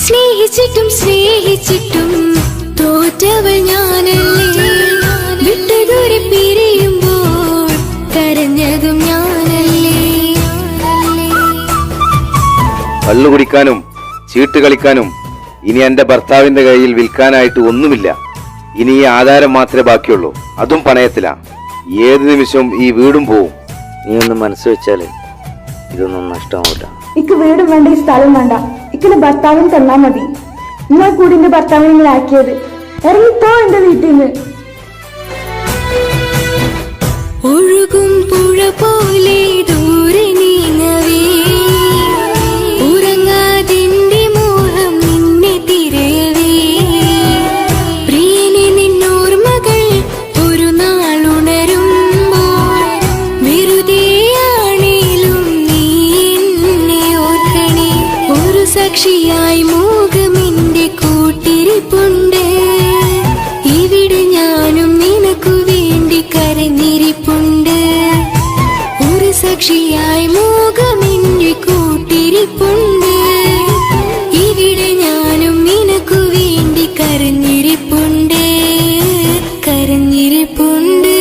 സ്നേഹിച്ചിട്ടും സ്നേഹിച്ചിട്ടും തോറ്റവൾ ഞാനല്ലേ വിട്ടുദൂരെ പിരിയുമ്പോൾ കരഞ്ഞതും ഞാനല്ലേ കള്ളു കുടിക്കാനും ചീട്ട് കളിക്കാനും ഇനി എന്റെ ഭർത്താവിന്റെ കയ്യിൽ വിൽക്കാനായിട്ട് ഒന്നുമില്ല. ഇനി ഈ ആധാരം മാത്രമേ ബാക്കിയുള്ളൂ, അതും പണയത്തിലാ. ഏത് നിമിഷവും ഈ വീടും പോവും. നീ ഒന്ന് മനസ്സ് വെച്ചാലേ ഇതൊന്നും നഷ്ടമാവില്ല. ഇക്ക് വീടും വേണ്ട, ഈ സ്ഥലം വേണ്ട. ഇക്കിന്റെ ഭർത്താവിന് തന്നാ മതി. നിങ്ങൾ കൂടി എന്റെ ഭർത്താവിനെ നിങ്ങൾ ആക്കിയത്. ഇറങ്ങിത്തോ എന്റെ വീട്ടിൽ നിന്ന്. ഒഴുകും പുഴ പോലെ ദൂരെ നീങ്ങവേ ഉറങ്ങാതിന്റെ മോഹം നിന്നെ തിരയവേ പ്രിയനെ നിന്നോർമകൾ ഒരു നാളുണരുമ്പോൾ വെറുതെയാണേലും നീ എന്നെ ഓർക്കണേ ഒരു സാക്ഷിയായി മോഹമെന്റെ കൂട്ടിരിപ്പുണ്ട് ഇവിടെ ഞാനും നിനക്കു വേണ്ടി കരഞ്ഞിരിപ്പുണ്ട് ഒരു സാക്ഷിയായി മോഹമെന്റെ കൂട്ടിരിപ്പുണ്ട് ഇവിടെ ഞാനും നിനക്കു വേണ്ടി കരഞ്ഞിരിപ്പുണ്ട് കരഞ്ഞിരിപ്പുണ്ട്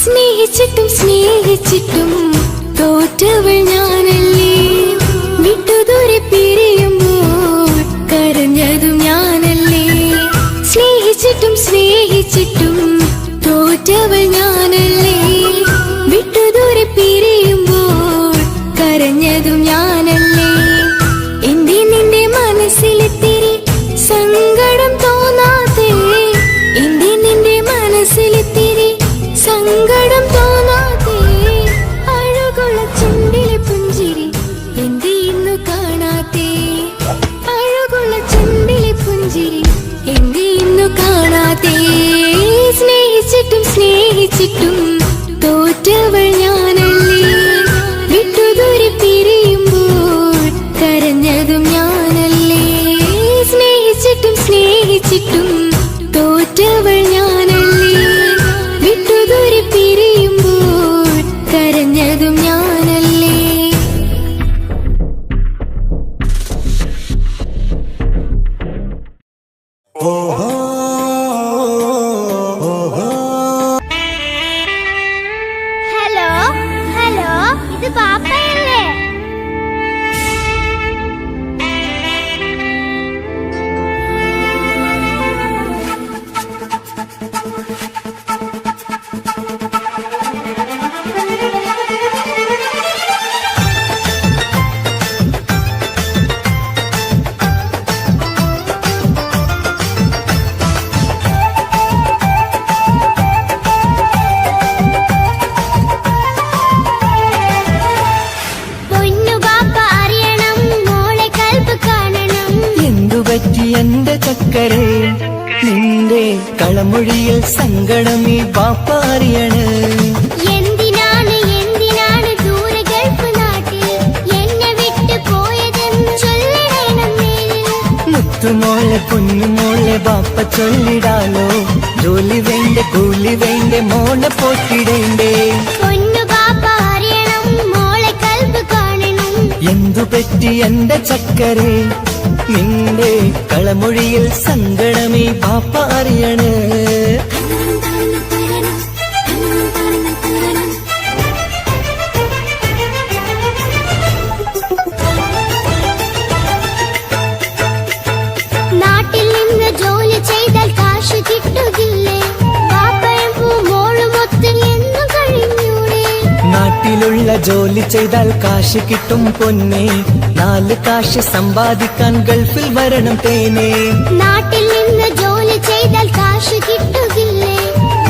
സ്നേഹിച്ചിട്ടും സ്നേഹിച്ചിട്ടും തോറ്റവൾ ഞാനല്ലേ വിട്ടുദൂരെ പിരിയുമ്പോൾ കരഞ്ഞതും ഞാനല്ലേ സ്നേഹിച്ചിട്ടും സ്നേഹിച്ചിട്ടും തോറ്റവൾ ഞാനല്ലേ വിട്ടുദൂരെ പിരിയുമ്പോൾ കരഞ്ഞതും ഞാനല്ലേ എന്റെ നിന്റെ മനസ്സിലെത്തിരി സങ്കടം തോന്നാതെ എന്റെ നിന്റെ മനസ്സിലെത്തിരി സങ്കടം തോന്നാതെ അഴകുള്ള ചുണ്ടിലെ പുഞ്ചിരി എന്റെ ഇന്നു കാണാതെ അഴകുള്ള ചുണ്ടിലെ പുഞ്ചിരി എന്റെ ഇന്നു കാണാതെ സ്നേഹിച്ചിട്ടും സ്നേഹിച്ചിട്ടും തോറ്റവൾ ഞാനല്ലേ വിട്ടുദൂരെ പിരിയുമ്പോൾ കരഞ്ഞതും ഞാനല്ലേ സ്നേഹിച്ചിട്ടും സ്നേഹിച്ചിട്ടും തോറ്റവൾ ഞാനല്ലേ വിട്ടുദൂരെ പിരിയുമ്പോൾ കരഞ്ഞതും ഞാനല്ലേ ഹലോ ഹലോ, ഇത് പാപ്പയല്ലേ? എന്റെ ചക്കരെ നിന്റെ കളമൊഴിയിൽ സങ്കടം ഈ ബാപ്പ അറിയണ്. എന്തിനാണ് എന്തിനാണ് ദൂരെ ഗൾഫ് നാട്ടിൽ എന്നെ വിട്ടു പോയതെന്ന് ചൊല്ലിടണം നീ. മുത്തുമോളെ പൊന്നുമോളെ ബാപ്പ ചൊല്ലിടാലോ. ജോലി വേണ്ടേ കൂലി വേണ്ടേ മോളെ പോറ്റിടേണ്ടേ. പൊന്നു ബാപ്പ അറിയണം മോളെ കൽബ് കാണണം. എന്തു പറ്റി എന്റെ ചക്കരെ നിന്റെ കളമൊഴിയിൽ സങ്കടമേ ബാപ്പ അറിയണ്. നാട്ടിൽ നിന്ന് ജോലി ചെയ്താൽ കാശ് കിട്ടുകില്ലേ? ബാപ്പയും മോളും ഒത്ത് എന്നു കഴിഞ്ഞൂടെ? നാട്ടിലുള്ള ജോലി ചെയ്താൽ കാശ് കിട്ടും പൊന്നെ. 4 കാശ് സമ്പാദിക്കാൻ ഗൾഫിൽ വരണം തേനെ. നാട്ടിൽ നിന്ന് ജോലി ചെയ്താൽ കാശ് കിട്ടുകില്ലേ?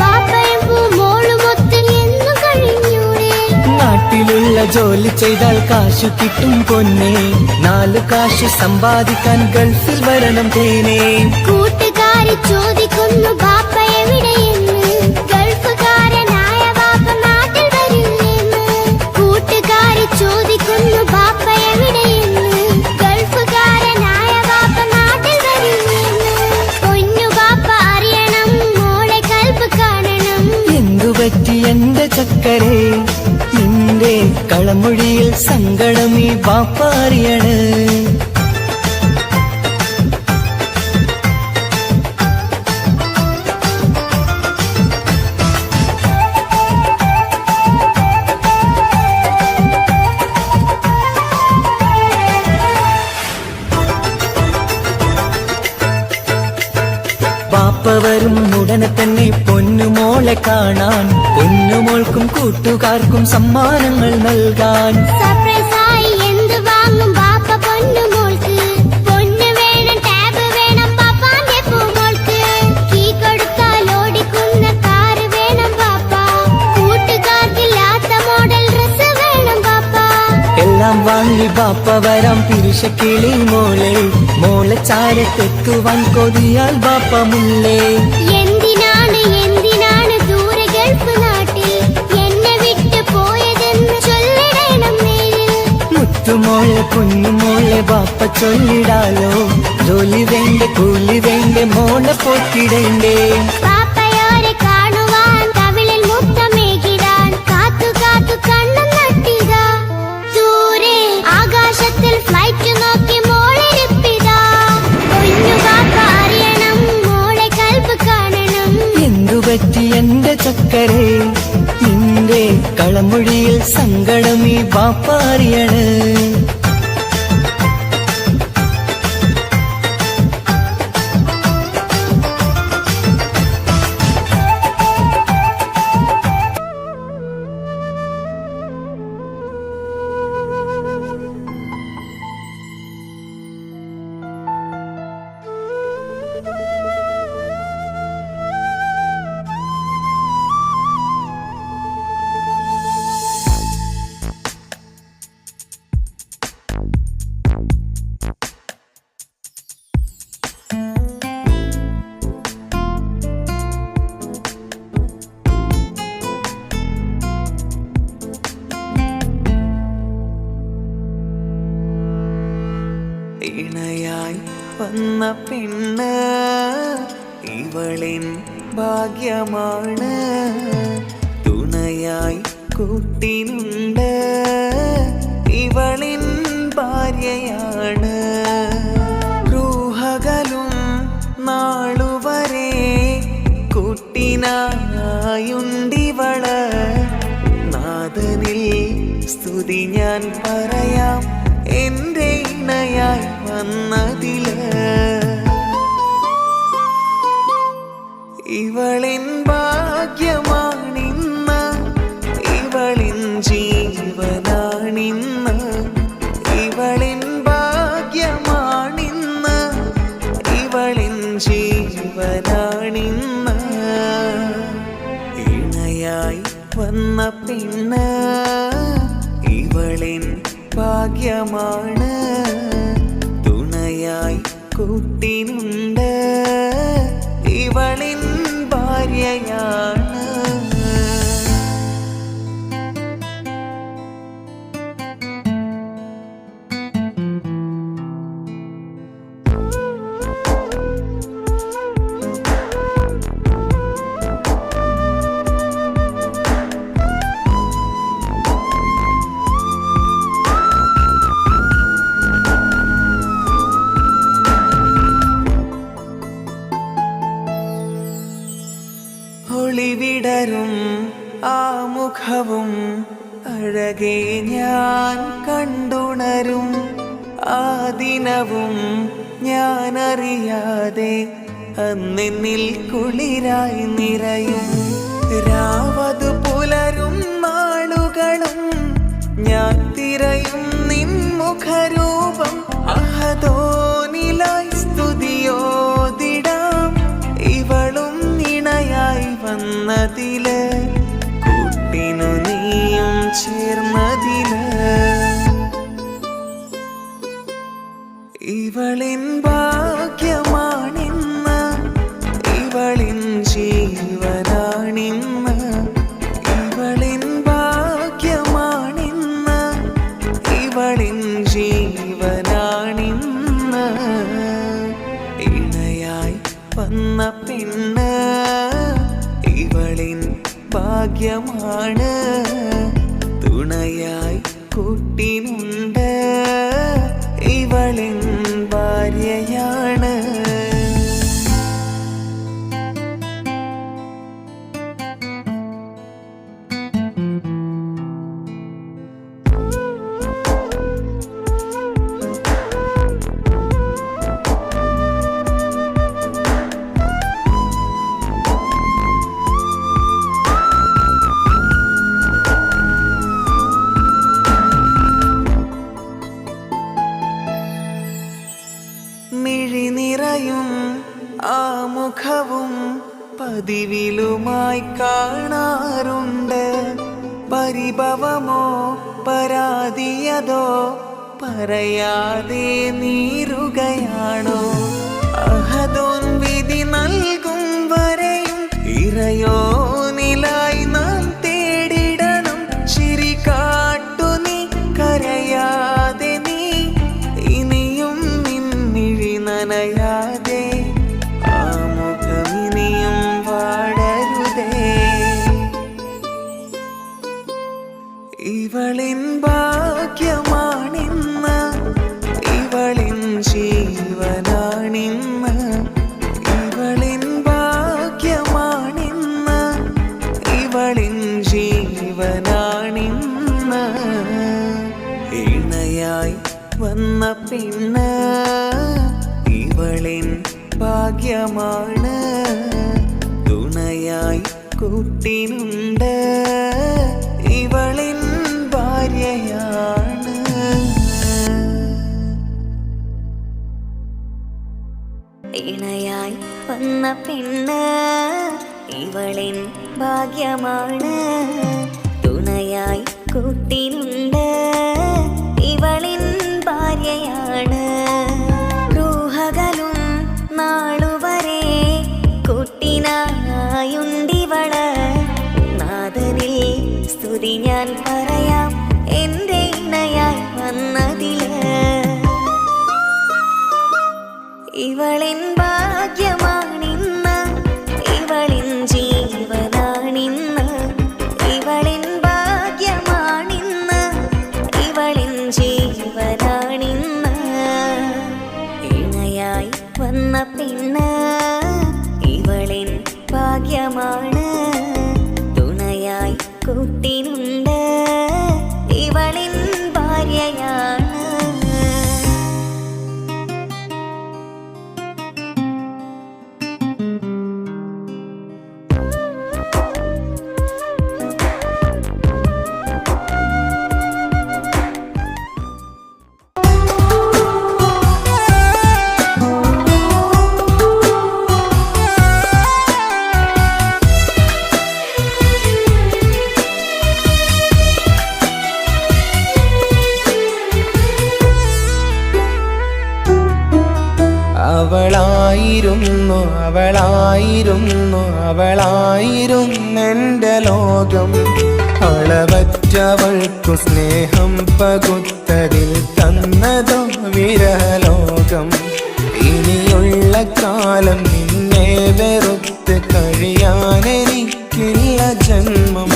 ബാപ്പയും മോളും ഒത്ത് എന്നു കഴിഞ്ഞൂടെ? നാട്ടിലുള്ള ജോലി ചെയ്താൽ കാശ് കിട്ടും പൊന്നെ. 4 കാശ് സമ്പാദിക്കാൻ ഗൾഫിൽ വരണം തേനെ. കൂട്ടുകാരി ചോദിക്കുന്നു ബാപ്പ എവിടെയെന്ന്. ഗൾഫുകാരനായ ബാപ്പ നാട്ടിൽ വരില്ലെന്ന്. കൂട്ടുകാരി ചോദിക്കുന്നു ബാപ്പ എവിടെയെന്ന്. ഗൾഫുകാരനായ ബാപ്പ നാട്ടിൽ വരില്ലെന്ന്. പൊന്നു ബാപ്പ അറിയണം മോളെ കൽബ് കാണണം. എന്തു പറ്റി എന്റെ ചക്കരെ നിന്റെ കളമൊഴിയിൽ സങ്കടം ഈ ബാപ്പ അറിയണ്. ബാപ്പ വരും ഉടനെ തന്നെ പൊന്നുമോളെ കാണാൻ. പൊന്നുമോൾക്കും കൂട്ടുകാർക്കും സമ്മാനങ്ങൾ നൽകാൻ. സർപ്രൈസായി എന്ത് വാങ്ങും ബാപ്പ പൊന്നു മോൾക്ക്? പൊന്നു വേണം ടാബ് വേണം ബാപ്പാന്റെ പൂമോൾക്ക്. കീ കൊടുത്താൽ ഓടിക്കുന്ന കാറ് വേണം ബാപ്പ. കൂട്ടുകാർക്കില്ലാത്ത മോഡൽ ഡ്രസ് വേണം ബാപ്പ. എല്ലാം വാങ്ങി ബാപ്പ വരാം പിരിശക്കിളി മോളെ. മോളെ ചാരത്തെത്തുവാൻ കൊതിയാൽ ബാപ്പ മുല്ലേ. എന്തിനാണ് എന്തിനാണ് ദൂരെ ഗൾഫ് നാട്ടിൽ എന്നെ വിട്ടു പോയതെന്ന് ചൊല്ലിടണം നീ. മുത്തുമോളെ പൊന്നുമോളെ ബാപ്പ ചൊല്ലിടാലോ. ജോലി വേണ്ടേ കൂലി വേണ്ടേ മോളെ പോറ്റിടേണ്ടേ. പാപ്പയോരെ കാണുവാൻ കവിളിൽ മുത്തമേകിടാൻ കാത്തു കാത്തു കണ്ണും നട്ടിതാ. ദൂരെ ആകാശത്തിൽ ഫ്ലൈറ്റ് നോക്കി മോളിരിപ്പിതാ. പൊന്നു ബാപ്പ അറിയണം മോളെ കൽബ് കാണണം. എന്തു പറ്റി എന്റെ ചക്കരെ നിന്റെ കളമൊഴിയിൽ സങ്കടം ഈ ബാപ്പ അറിയണ്. ഇണയായി വന്ന പെണ്ണ് ഇവളിൻ ഭാഗ്യമാണ്. തുണയായി കൂട്ടിനുണ്ട് ഇവളിൻ ഭാര്യയാണ്. റൂഹകലും നാളുവരെ കൂട്ടിനായുണ്ടിവള്. നാഥനിൽ സ്തുതി ഞാൻ പറയാം എന്റെ ഇണയായി വന്നതില്. ഇവളിൻ ഭാഗ്യമാണിന്ന് ഇവളിൻ ജീവനാണിന്ന്. ഇവളിൻ ഭാഗ്യമാണിന്ന് ഇവളിൻ ജീവനാണിന്ന്. ഇണയായി വന്ന പെണ്ണ് ഇവളിൻ ഭാഗ്യമാണ്. തുണയായി കൂട്ടിനുണ്ട് വിടരും ആ മുഖവും അഴകെ ഞാൻ കണ്ടുണരും. ആ ദിനവും ഞാൻ അറിയാതെ അന്നെന്നിൽ കുളിരായി നിറയും. രാവതു പുലരും നാളുകളും ഞാൻ തിരയും നിൻ മുഖരൂപം. അഹദോനിലായി സ്തുതിയോതിടാം ഇവളും ഇണയായി വന്നതില്, കൂട്ടിനു നീയും ചേർന്നതില്. ഇവളിൻ ഭാഗ്യമാണിന്ന്, ഇവളിൻ ജീവനാണിന്ന്. ഇവളിൻ ഭാഗ്യമാണിന്ന്, ഇവളിൻ ജീവനാണിന്ന്. ഇണയായി വന്ന പെണ്ണ് ഇവളിൻ ഭാഗ്യമാണ്. തുണയായി കൂട്ടിനുണ്ട് ഇവളിൻ ഭാര്യയാണ്. മിഴി നിറയും ആ മുഖവും പതിവിലുമായി കാണാറുണ്ട്. പരിഭവമോ പരാതിയതോ പറയാതെ നീറുകയാണോ? അഹദോൻ വിധി നൽകും വരെയും ഇറയോനിലായി നാം തേടിടണം. ചിരി കാട്ടു നീ കരയാതെ, നീ ഇനിയും നിൻമിഴി നനയാതെ. ആ മുഖമിനിയും വാടരുതേ. ഇവളിൻ ഭാഗ്യമാണിന്ന്, ഇവളിൻ ജീവനാണിന്ന്. ഇവളിൻ ഭാഗ്യമാണിന്ന്, ഇവളിൻ ജീവനാണിന്ന്. ഇണയായി വന്ന പെണ്ണ് ഇവളിൻ ഭാഗ്യമാണ്. തുണയായി കൂട്ടിനുണ്ട് ഇവളിൻ ഭാര്യയാണ്. ഇണയായി വന്ന പെണ്ണ് ഇവളിൻ ഭാഗ്യമാണ്. തുണയായി കൂട്ടിനുണ്ട് ഇവളിൻ ഭാര്യയാണ്. റൂഹകലും നാളുവരെ കൂട്ടിനായുണ്ടിവള്. നാഥനിൽ സ്തുതി ഞാൻ പറയാം എന്റെ ഇണയായി വന്നതില്. ഇവളിൻ ഭാഗ്യമാണിന്ന്, ഇവളിൻ ജീവനാണിന്ന്. ഇവളിൻ ഭാഗ്യമാണിന്ന്, ഇവളിൻ ജീവനാണിന്ന്. ഇണയായി വന്ന പെണ്ണ് ഇവളിൻ ഭാഗ്യമാണ്. തുണയായി കൂട്ടിനുണ്ട് ഇവളിൻ ഭാര്യയാണ്. അവളായിരുന്നു അവളായിരുന്നു അവളായിരുന്നെൻ്റെ ലോകം. അളവറ്റവൾക്കു സ്നേഹം പകുത്തതിൽ തന്നതോ വിരലോകം. ഇനിയുള്ള കാലം നിന്നെ വെറുത്ത് കഴിയാനെനിക്കില്ല ജന്മം.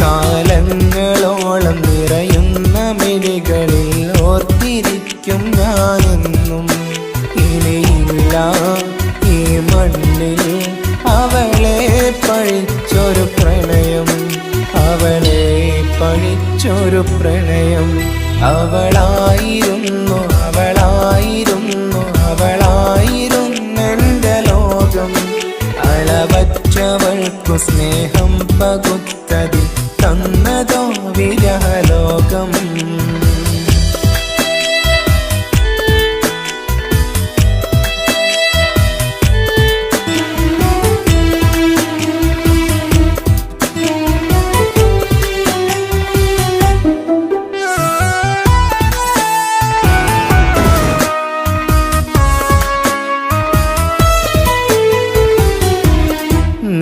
കാലങ്ങളോളം നിറയുന്ന മിഴികളിൽ ഓർത്തിരിക്കും ഞാനെന്നും. ഇനിയില്ല ഈ മണ്ണിൽ അവളെ പഴിച്ചൊരു പഴിച്ചൊരു പ്രണയം. അവളായിരുന്നു അവളായിരുന്നു അവളായിരുന്നെന്റെ ലോകം. അളവറ്റവൾക്കു സ്നേഹം പകുത്തതിൽ തന്നതോ വിരഹലോകം.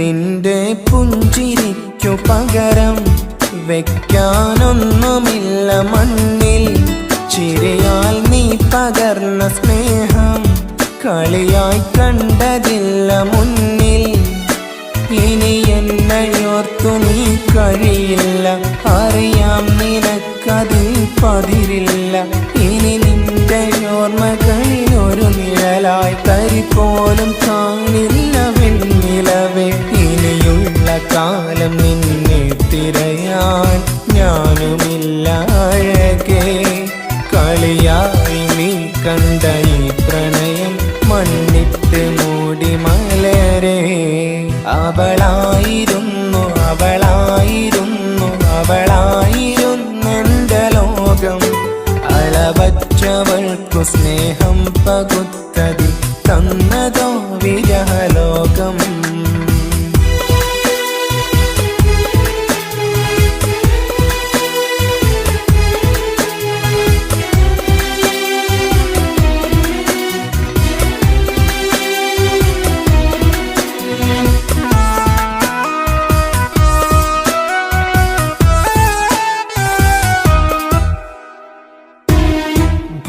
നിന്റെ പുഞ്ചിരിക്കു പകരം വെക്കാനൊന്നുമില്ല മണ്ണിൽ. ചിരിയാൽ നീ പകർന്ന സ്നേഹം കളിയായി കണ്ടതില്ല മുന്നിൽ. ഇനി എന്നയോർത്തു നീ കഴിയില്ല, അറിയാം നിനക്കതിൽ പതിരില്ല. ഇനി നിന്റെ ഓർമ്മകളിൽ ഒരു നിഴലായി തരി പോലും കാണില്ല വെണ്ണിലവേ. ഇനിയുള്ള കാലം നിന്നെ തിരയാൻ ഞാനുമില്ല അഴകേ. കളിയായി നീ കണ്ട ഈ പ്രണയം മണ്ണിട്ട് മൂടി മലരേ. അവളായിരുന്നു അവളായിരുന്നു അവളായിരുന്നെന്റെ ലോകം. അളവറ്റവൾക്കു സ്നേഹം പകുത്തതിൽ തന്നതോ വിരഹലോകം.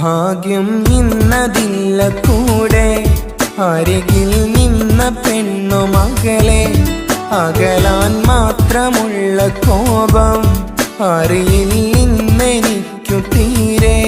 ഭാഗ്യം ഇന്നതില്ല കൂടെ, അരികിൽ നിന്ന പെണ്ണു മകളെ. അകലാൻ മാത്രമുള്ള കോപം അറിയില്ലെനിക്കു തീരെ.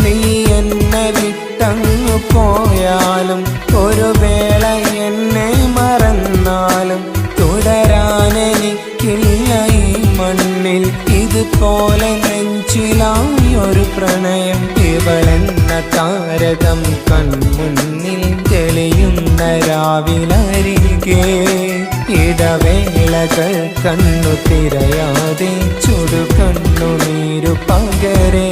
നീ എന്നെ വിട്ടങ്ങു പോയാലും ഒരു വേള എന്നെ മറന്നാലും തുടരാനെനിക്കില്ല ഈ മണ്ണിൽ. ഇതുപോലെ നെഞ്ചിലായി ഒരു പ്രണയം. ഇവളെന്ന താരകം കൺമുന്നിൽ തെളിയുന്ന രാവിലരികെ. ഇടവേളകൾ കണ്ണു തിരയാതെ ചുടുകണ്ണുനീരു പകരേ.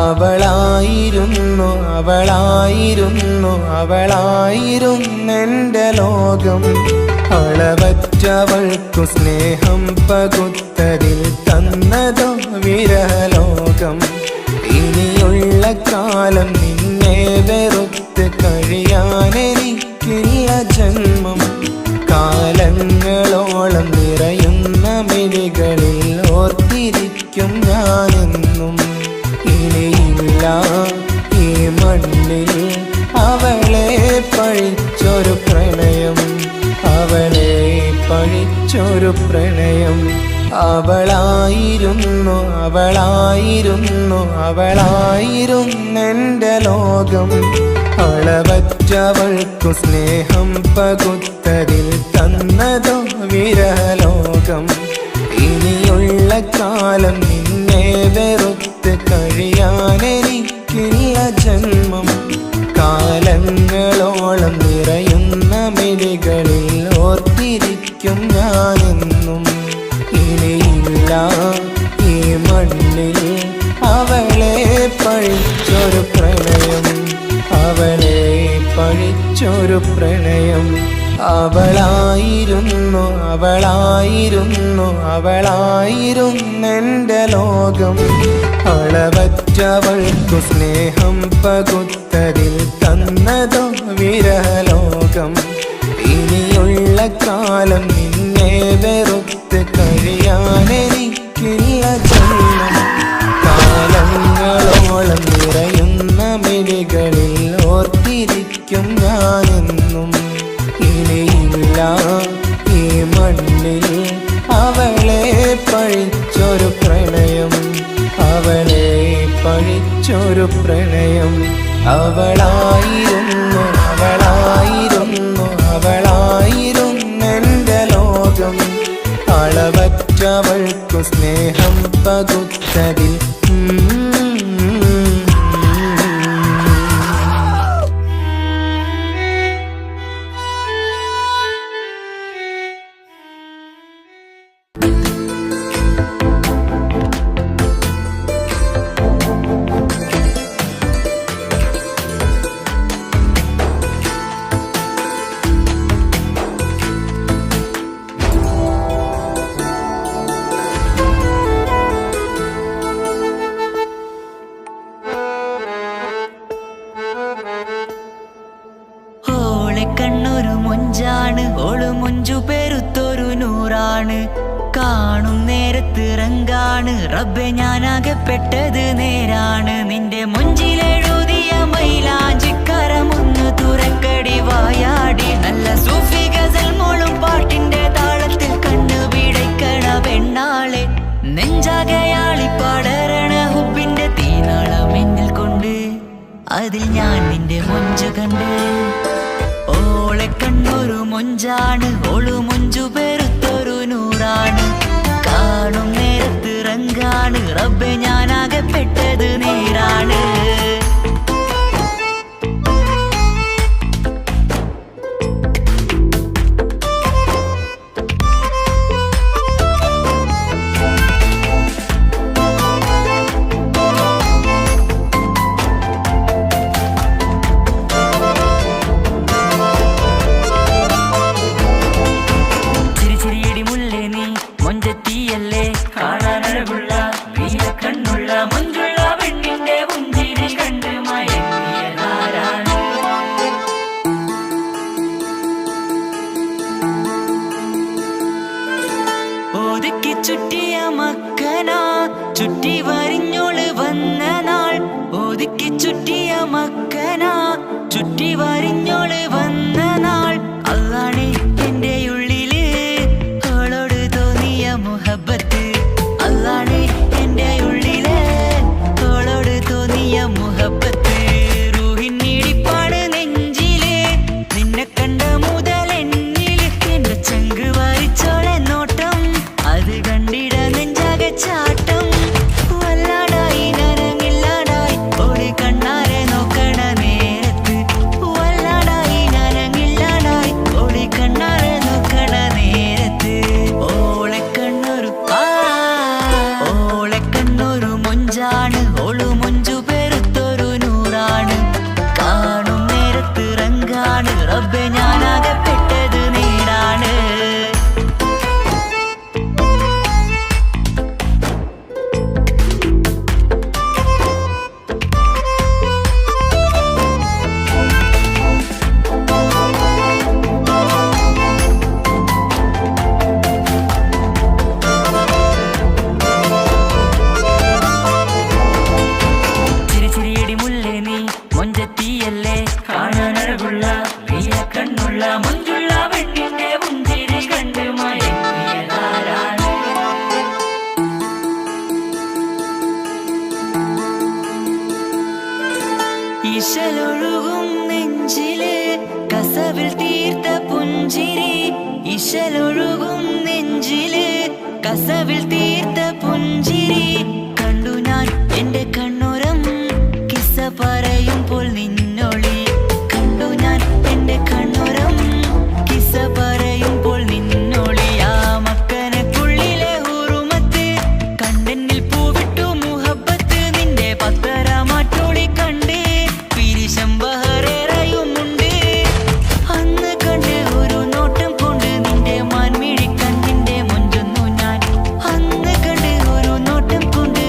അവളായിരുന്നു അവളായിരുന്നു അവളായിരുന്നെന്റെ ലോകം. അളവറ്റവൾക്കു സ്നേഹം പകുത്തതിൽ തന്നതോ വിരഹലോകം. ഇനിയുള്ള കാലം നിന്നെ വെറുത്ത് കഴിയാനെനിക്കില്ല ജന്മം. കാലങ്ങളോളം നിറയുന്ന മിഴികളിൽ ഓർത്തിരിക്കും ഞാനെന്നും. ഇനിയില്ല ഈ മണ്ണിൽ അവളെ പഴിച്ചൊരു പ്രണയം. അവളെ പഴിച്ചൊരു പ്രണയം. അവളായിരുന്നു അവളായിരുന്നു അവളായിരുന്നെന്റെ ലോകം. അളവറ്റവൾക്കു സ്നേഹം പകുത്തതിൽ തന്നതോ വിരഹലോകം. ഇനിയുള്ള കാലം നിന്നെ വെറുത്ത് കഴിയാനെനിക്കില്ല ജന്മം. കാലങ്ങളോളം നിറയുന്ന മിഴികളിൽ ഓർത്തിരിക്കും ഞാനെന്നും. ഇനിയില്ല ഈ മണ്ണിൽ അവളെ പഴിച്ചൊരു പ്രണയം. അവളെ പഴിച്ചൊരു പ്രണയം. അവളായിരുന്നു അവളായിരുന്നു അവളായിരുന്നെന്റെ ലോകം. അളവറ്റവൾക്കു സ്നേഹം പകുത്തതിൽ തന്നതോ വിരഹലോകം. ഇനിയുള്ള കാലം നിന്നെ വെറുത്ത് കഴിയാനെനിക്കില്ല ജന്മം. കാലങ്ങളോളം നിറയുന്ന മിഴികളിൽ ഓർത്തിരിക്കും ഞാനെന്നും. ഇനിയില്ല ഈ മണ്ണിൽ അവളെ പഴിച്ചൊരു പ്രണയം. അവളെ പഴിച്ചൊരു പ്രണയം. അവളായിരുന്നു അവളായിരുന്നു അവളായിരുന്നെന്റെ ലോകം. അളവറ്റവൾക്കു സ്നേഹം പകുത്തതിൽ കണ്ണൊരു മൊഞ്ചാണ് ഓള് മൊഞ്ചു പെരുത്തൊരു നൂറാണ് കാണും നേരത്ത് റങ്കാണ് റബ്ബെ ഞാനാകപ്പെട്ടത് നേരാണ് നിന്റെ മൊഞ്ചിലെഴുതിയ മൈലാഞ്ചിക്കരമൊന്ന് തുറക്കടി വായാടി നല്ല സൂഫി ഗസൽ മോളും പാട്ടിന്റെ താളത്തിൽ കണ്ണു പിടയ്ക്കണ പെണ്ണാളെ നെഞ്ചാകയാളി പടരണ ഹുബിന്റെ തീനാളം എന്നിൽ കൊണ്ട് അതിൽ ഞാൻ നിന്റെ മൊഞ്ചു കണ്ട് ഓളെ കണ്ണൊരു മൊഞ്ചാണ് ഓളു മൊഞ്ചു പെരുത്തൊരു നൂറാണ് കാണും നേരത്ത് റങ്കാണ് റബ്ബെ ഞാനാകപ്പെട്ടത് നേരാണ് ചുറ്റിയ മക്കനാ ചുറ്റി വരിഞ്ഞോള് വന്ന നാൾ ഒതുക്കി ചുറ്റിയ മക്കനാ ചുറ്റി വരിഞ്ഞോള് വന്ന നാൾ അതാണ് എന്റെ ഉള്ളില് അവളോട് തോന്നിയ മുഹബത്ത് അതാണ് എന്റെ ഉള്ളില് അവളോട് തോന്നിയ മുഹബത്ത് റൂഹിന്നിടിപ്പാണ് നെഞ്ചില് നിന്നെ കണ്ട മുതൽ എന്നില് എന്റെ ചങ്ക് വാരിച്ചോളെ നോട്ടം അത് കണ്ടിട നെഞ്ചാകെ ചാട്ടം വല്ലാടായി നനങ്ങില്ലാടായി ഓടി കണ്ണാരെ നോക്കണ നേരത്ത് വല്ലാടായി നനങ്ങില്ലാടായി ഓടി കണ്ണാരെ നോക്കണ നേരത്ത് ഓളെ കണ്ണൊരു മൊഞ്ചാണ് ഓളു മൊഞ്ചു പെരുത്തൊരു നൂറാണ് കാണും നേരത്ത് റങ്കാണ് റബ്ബെ ഞാനാകപ്പെട്ടത് നേരാണ് ഇശലൊഴുകും നെഞ്ചിലെ കസവിൽ തീർത്ത പുഞ്ചിരി ഇശലൊഴുകും നെഞ്ചിലെ കസവിൽ തീർത്ത പുഞ്ചിരി കണ്ടു ഞാൻ എന്റെ കണ്ണുരം കിസ്സ പറയുമ്പോൾ നിന്നൊളി കണ്ടു ഞാൻ എന്റെ കണ്ണുരം കിസ്സ പറയുമ്പോൾ നിന്നൊളി ആ മക്കനക്കുള്ളിലെ ഹുറുമത്ത് കണ്ടെന്നിൽ പൂവിട്ടു മുഹബത്ത് നിന്റെ പത്തര മാറ്റൊളി കണ്ട് ബഹറേറയുമുണ്ട് അന്ന് കണ്ട് ഒരു നോട്ടം കൊണ്ട് നിന്റെ മാൻമിഴി കണ്ണിന്റെ മൊഞ്ചൊന്നു ഞാൻ അന്ന് കണ്ട് ഒരു നോട്ടം കൊണ്ട്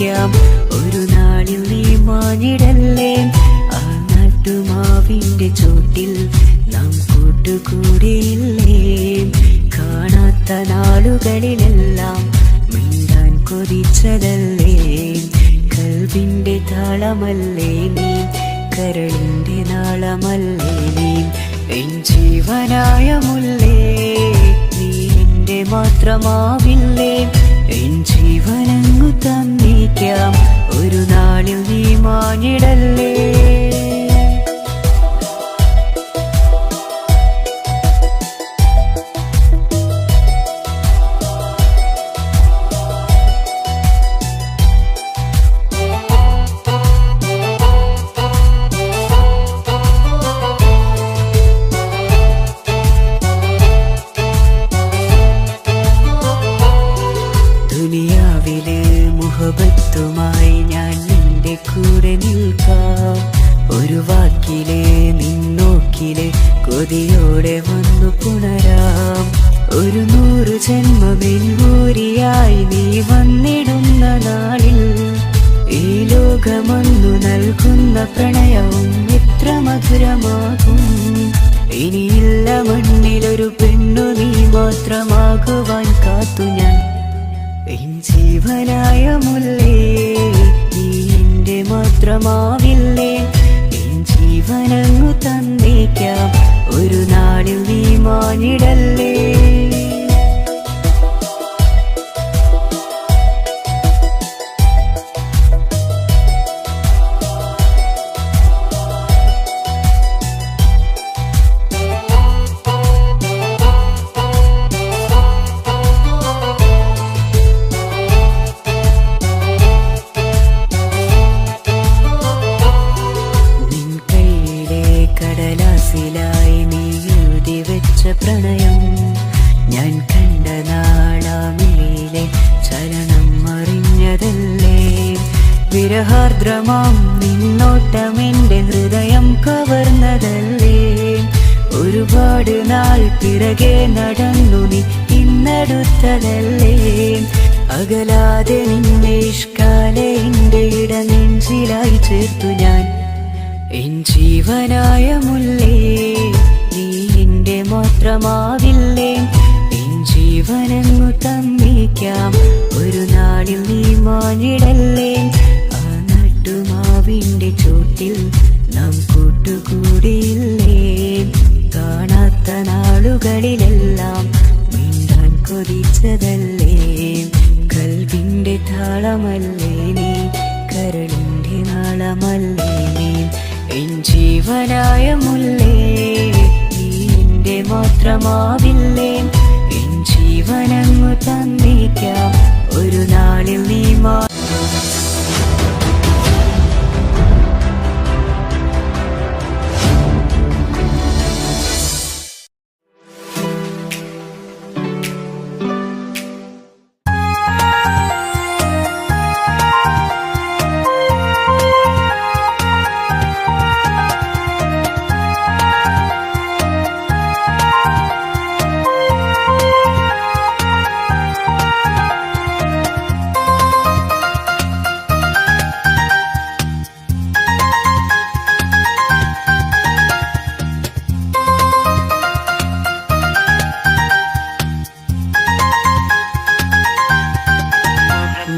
തന്നേക്കാം. ഒരു നാളിൽ നീ മാഞ്ഞിടല്ലേ. ആ നാട്ടുമാവിന്റെ ചോട്ടിൽ നാം കൂട്ടുകൂടിയില്ലേ. കാണാത്ത നാളുകളിലെല്ലാം മിണ്ടാൻ കൊതിച്ചതല്ലേ. കൽവിന്റെ താളമല്ലേ നീ, കരളിന്റെ നാളമല്ലേ നീ. എൻ ജീവനായ മുല്ലേ, നീ എന്റെ മാത്രമാവില്ലേ. എൻ ജീവനങ്ങു തന്നേക്കാം. ഒരു നാളിൽ നീ മാഞ്ഞിടല്ലേ. ദുനിയാവിലെ മുഹബത്തുമായി ഞാൻ നിന്റെ കൂടെ നിൽക്കാം. ഒരു വാക്കിലെ നിന്നോക്കിലെ കൊതിയോടെ വന്നു പുണരാം. ഒരു 100 ജന്മമെൻകൂരിയായി നീ വന്നിടുന്ന നാളിൽ ഈ ലോകമൊന്നു നൽകുന്ന പ്രണയവും എത്ര മധുരമാകും. ഇനിയില്ല മണ്ണിലൊരു പെണ്ണു നീ മാത്രമാകുവാൻ കാത്തു ഞാൻ. എൻ ജീവനായ മുല്ലേ, നീ എന്റെ മാത്രമാവില്ലേ. എൻ ജീവനങ്ങു തന്നേക്കാം. ഒരു നാളിൽ നീ മാഞ്ഞിടല്ലേ. കടലാസിലായി നീ എഴുതി വെച്ച പ്രണയം ഞാൻ കണ്ട നാളാമിലെ ചലനം അറിഞ്ഞതല്ലേ. വിരഹാർദ്രമാം നിന്നോട്ടമെന്റെ ഹൃദയം കവർന്നതല്ലേ. ഒരുപാട് നാൾ പിറകെ നടന്നു നീ ഇന്നടുത്തതല്ലേ. അകലാതെ നിന്നെ ഇഷ്കാലെ എന്റെ ഇടനെഞ്ചിലായി ചേർത്തു ഞാൻ. എൻ ജീവനായ മുല്ലേ, നീ എന്റെ മാത്രമാവില്ലേ. എൻ ജീവനങ്ങു തന്നേക്കാം. ഒരു നാളിൽ നീ മാഞ്ഞിടല്ലേ. ആ നാട്ടുമാവിന്റെ ചോട്ടിൽ നാം കൂട്ടുകൂടിയില്ലേ. കാണാത്ത നാളുകളിലെല്ലാം മിണ്ടാൻ കൊതിച്ചതല്ലേ. കൽവിന്റെ താളമല്ലേ നീ, കരളിന്റെ നാളമല്ലേ നീ. എൻ ജീവനായ മുല്ലേ, നീ എന്റെ മാത്രമാവില്ലേ. എൻ ജീവനങ്ങു തന്നേക്കാം. ഒരു നാളിൽ നീ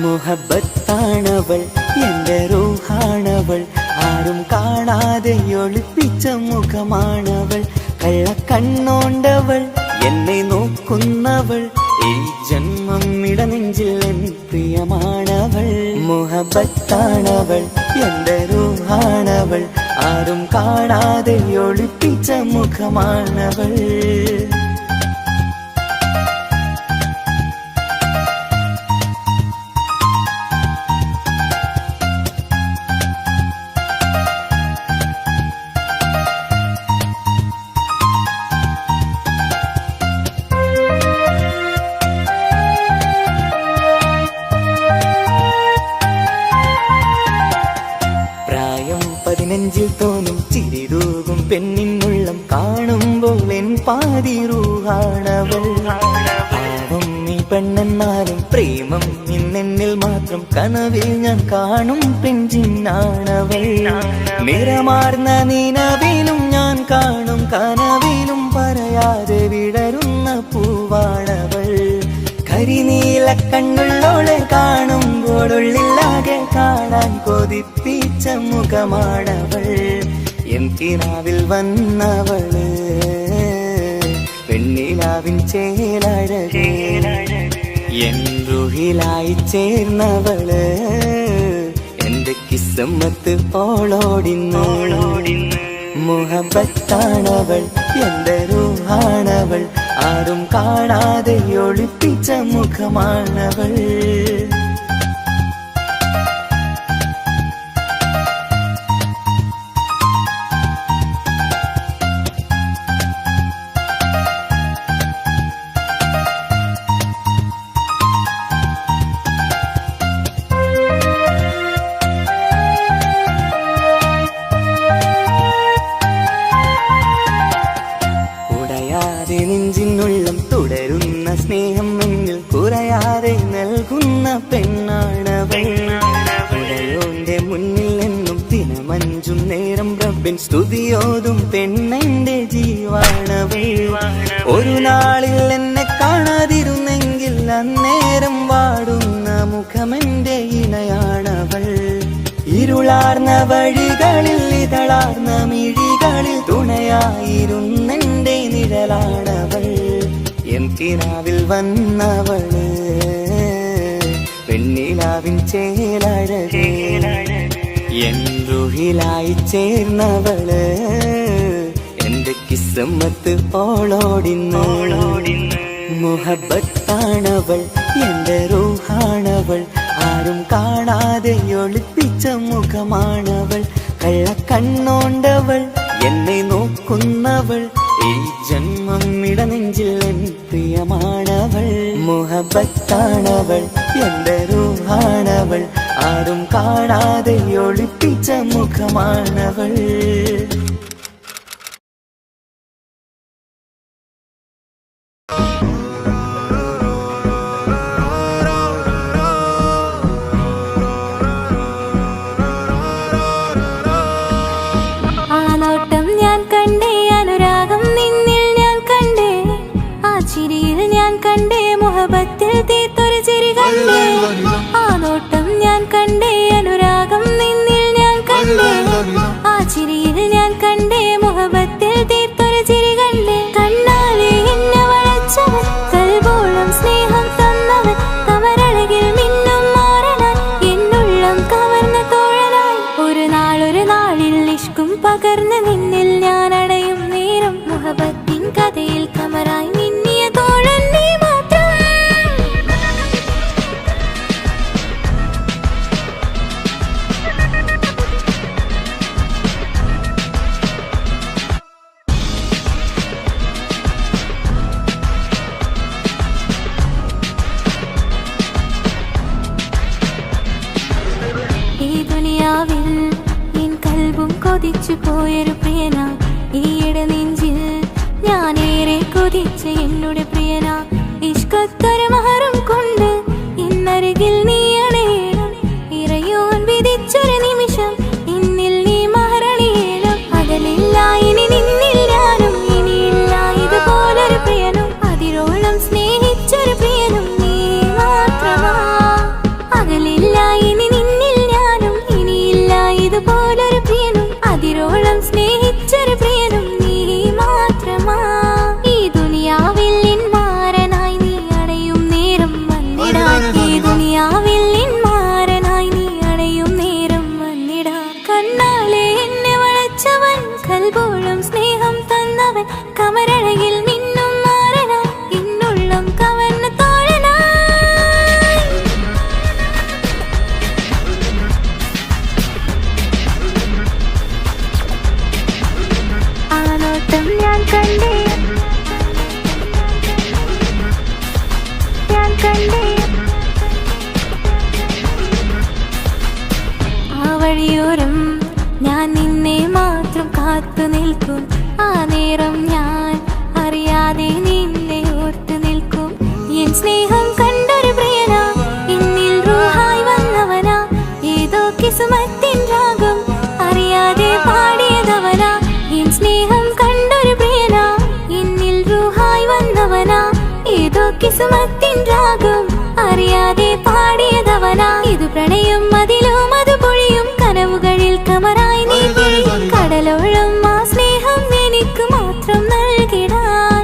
മുഹബത്താണവൾ, എന്റെ റൂഹാണവൾ. ആരും കാണാതെ ഒളിപ്പിച്ച മുഖമാണവൾ. കള്ളക്കണ്ണോണ്ടവൾ, എന്നെ നോക്കുന്നവൾ. ഈ ജന്മം ഇടനെഞ്ചിൽ എൻ പ്രിയമാണവൾ. മുഹബത്താണവൾ, എന്റെ റൂഹാണവൾ. ആരും കാണാതെ ഒളിപ്പിച്ച മുഖമാണവൾ. നെഞ്ചിൽ തോന്നും ചിരിതൂകും പെണ്ണിനുള്ളം കാണുമ്പോൾ എൻ പാതി റൂഹാണവൾ. പാവം നീ പെണ്ണെന്നാലും പ്രേമം നിന്നെ എന്നിൽ മാത്രം കനവിൽ ഞാൻ കാണും പെഞ്ചിന്നാണവൾ. നിറമാർന്ന നിലവിലും ഞാൻ കാണും കനവിലും പറയാതെ വിടരുന്ന പൂവാണവൾ. കരിനീല കണ്ണുള്ളോളെ കാണുമ്പോഴുള്ളിലാകെ കാണാൻ കൊതിപ്പിച്ച മുഖമാണവൾ. എൻ കിനാവിൽ വന്നവള് പെണ്ണിലാവിൻ ചേലഴകേ, എൻ റുഹിലായി ചേർന്നവള് എന്റെ കിസ്മത്ത് ഓളോടിന്നോളോടിന്ന്. മുഹബത്താണവൾ എന്റെ റൂഹാണവൾ, ആരും കാണാതെ ഒളിപ്പിച്ച മുഖമാണവൾ. നെഞ്ചിനുള്ളം തുടരുന്ന സ്നേഹം എന്നിൽ കുറയാതെ നൽകുന്ന പെണ്ണാണവൾ. ഉടയോന്റെ മുന്നിൽ എന്നും ദിനമഞ്ചും നേരം റബ്ബിൻ സ്തുതിയോതും പെണ്ണെന്റെ ജീവാണവൾ. ഒരു നാളിൽ എന്നെ കാണാതിരുന്നെങ്കിൽ അന്നേരം വാടുന്ന മുഖമെന്റെ ഇണയാണവൾ. ഇരുളാർന്ന വഴികളിൽ ഇതളാർന്ന മിഴികളിൽ തുണയായിരുന്നെന്റെ നിഴലാണവൾ. എൻ കിനാവിൽ വന്നവള് പെണ്ണിലാവിൻ ചേലഴകേ, എൻ റുഹിലായി ചേർന്നവള് എന്റെ കിസ്മത്ത് ഓളോടിന്നോളോടിന്ന്. മുഹബത്താണവൾ എന്റെ റൂഹാണവൾ, ആരും കാണാതെ ഒളിപ്പിച്ച മുഖമാണവൾ. കള്ളക്കണ്ണോണ്ടവൾ എന്നെ നോക്കുന്നവൾ, ഈ ജന്മം ഇടനെഞ്ചിൽ എൻ പ്രിയമാണവൾ. മുഹബത്താണവൾ എന്റെ റൂഹാണവൾ, ആരും കാണാതെ ഒളിപ്പിച്ച മുഖമാണവൾ. മുഹബത്തിൽ തീർത്തൊരു ചിരി കണ്ടേ, ആ നോട്ടം ഞാൻ കണ്ടേ, അനുരാഗം നിന്നിൽ ഞാൻ കണ്ടേ, ആ ചിരിയിൽ ഞാൻ കണ്ടേ, മുഹബത്തിൽ തീർത്തൊരു ചിരി കണ്ടേ. കണ്ണാലെ എന്നെ വളച്ചവൻ, കൽബോളം സ്നേഹം തന്നവൻ, കമരഴകിൽ മിന്നും മാറനാൻ, എന്നുള്ളം കവർന്ന തോഴനായി. ഒരു നാളിൽ ഇഷ്കും പകർന്ന് നിന്നിൽ ഞാൻ അടയും നേരം, മുഹബത്തിൻ കഥയിൽ കമറായി മിന്നിയ തോഴൻ നീ മാത്രം. ഈ ദുനിയാവിൽ എൻ കൽബും കൊതിച്ചു പോയൊരു പ്രിയന, ഈയിടെ നെഞ്ചിൽ ഞാനേറെ കൊതിച്ച എന്നുടെ പ്രിയന. ഇഷ്കത്തൊരു മഹറും കൊണ്ട് ഇന്നരികിൽ നീ അണയണം, ഇറയോൻ വിധിച്ചൊരു നിമിഷം ഇന്നിൽ നീ മഹറണിയേണം. അകലില്ല ഇനി നിന്നിൽ ഞാനും, ഇനിയില്ല ഇതുപോലൊരു പ്രിയനും, അതിരോളം സ്നേഹിച്ചൊരു പ്രിയനും നീ മാത്രമാ. അകലില്ല ഇനി നിന്നിൽ ഞാനും, ഇനിയില്ല ഇതുപോലൊരു പ്രിയനും, അതിരോളം സ്നേഹിച്ചൊരു പ്രിയനും നീ മാത്രമാ. ഈ ദുനിയാവിൽ എൻ മാരനായി നീ അടയും നേരം വന്നിടാൻ, ഈ ദുനിയാവിൽ എൻ മാരനായി നീ അടയും നേരം വന്നിടാൻ. കണ്ണാലെ എന്നെ വളച്ചവൻ, കൽബോളം സ്നേഹം തന്നവൻ, കമരഴകിൽ മിന്നും മാറനായി, എന്നുള്ളം കവർന്ന തോഴനായി. ആ നോട്ടം ഞാൻ കണ്ടേ, ഞാൻ കണ്ടേ, ആ വഴിയോരം ഞാൻ നിന്നെ മാത്രം കാത്തു നിൽക്കും, ആ നേരം ഞാൻ അറിയാതെ നിന്നെ ഓർത്തു നിൽക്കും. എൻ സ്നേഹം കണ്ടൊരു പ്രിയന, എന്നിൽ കിസ്മത്തിൻ രാഗം അറിയാതെ പാടിയതവനാ എൻ സ്നേഹം കണ്ടൊരു പ്രിയനാ എന്നിൽ റൂഹായി വന്നവനാ ഏതോ കിസ്മത്തിൻ രാഗം അറിയാതെ പാടിയതവനാ ഇത് പ്രണയം അതിലും അത് പൊഴിയും കനവുകളിൽ കമറായി നീ കടലോളം ആ സ്നേഹം എനിക്ക് മാത്രം നൽകിടാൻ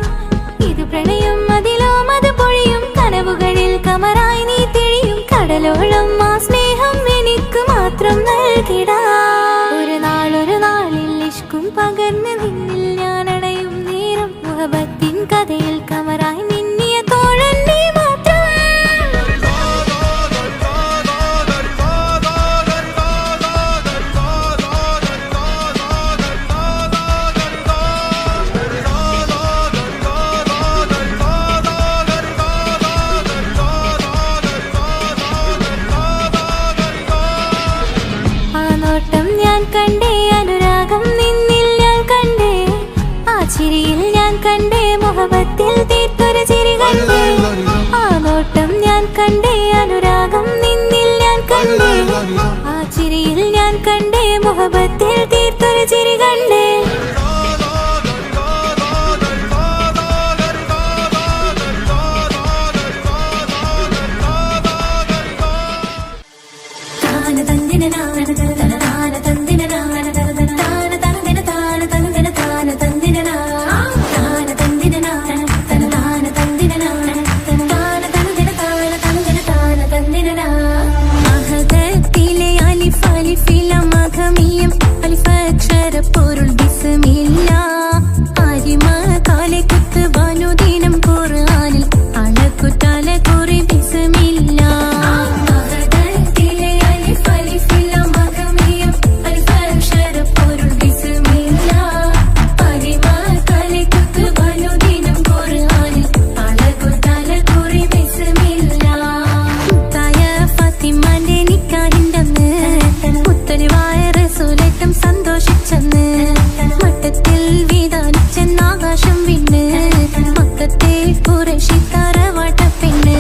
ഇത് പ്രണയം അതിലും അത് പൊഴിയും കനവുകളിൽ കമറായി നീ തെളിയും കടലോളം ആ സ്നേഹം എനിക്ക് മാത്രം നൽകിടാൻ ഒരു നാളിൽ ഇഷ്കും പകർന്ന് നിന്നിൽ ഞാൻ അണയും നേരം മുഹബത്തിൻ കഥയിൽ കമറായി മിന്നിയ തോഴൻ നീ മാത്രം. ആ നോട്ടം ഞാൻ കണ്ടേ അനുരാഗം നിന്നിൽ ഞാൻ കണ്ടേ ആ ചിരിയിൽ ഞാൻ കണ്ടേ മുഹബത്തിൽ തീർത്തൊരു ചിരി കണ്ടേ ആ നോട്ടം ഞാൻ കണ്ടേ അനുരാഗം നിന്നിൽ ഞാൻ കണ്ടേ ആ ചിരിയിൽ ഞാൻ കണ്ടേ മുഹബത്തിൽ തീർത്തൊരു ചിരി കണ്ടേ പൊരുൾ ബിസ്മില്ല ആരിമ കാലെ കുത്ത് ബാനുദീനം ഖുർആനിൽ അളക്കുതല കുറി ബിസ്മില്ല മഹദത്തിലെ അലിഫ് അലിഫില മഖമിയം അലിഫ് അക്ഷര പൊരുൾ ബിസ്മില്ല ആരിമ കാലെ കുത്ത് ബാനുദീനം ഖുർആനിൽ അളക്കുതല കുറി ബിസ്മില്ല മുത്തായ ഫാത്തിമാന്റെ നിക്കാഹിന്റന്ന് മുത്തലിവായ റസൂലേറ്റം സന്തോഷിച്ചെന്ന് മട്ടത്തിൽ വീതാനിച്ചെന്നാകാശം വിണ്ണ് മക്കത്തെ ഖുറൈശി തറവാട്ടപ്പെണ്ണ്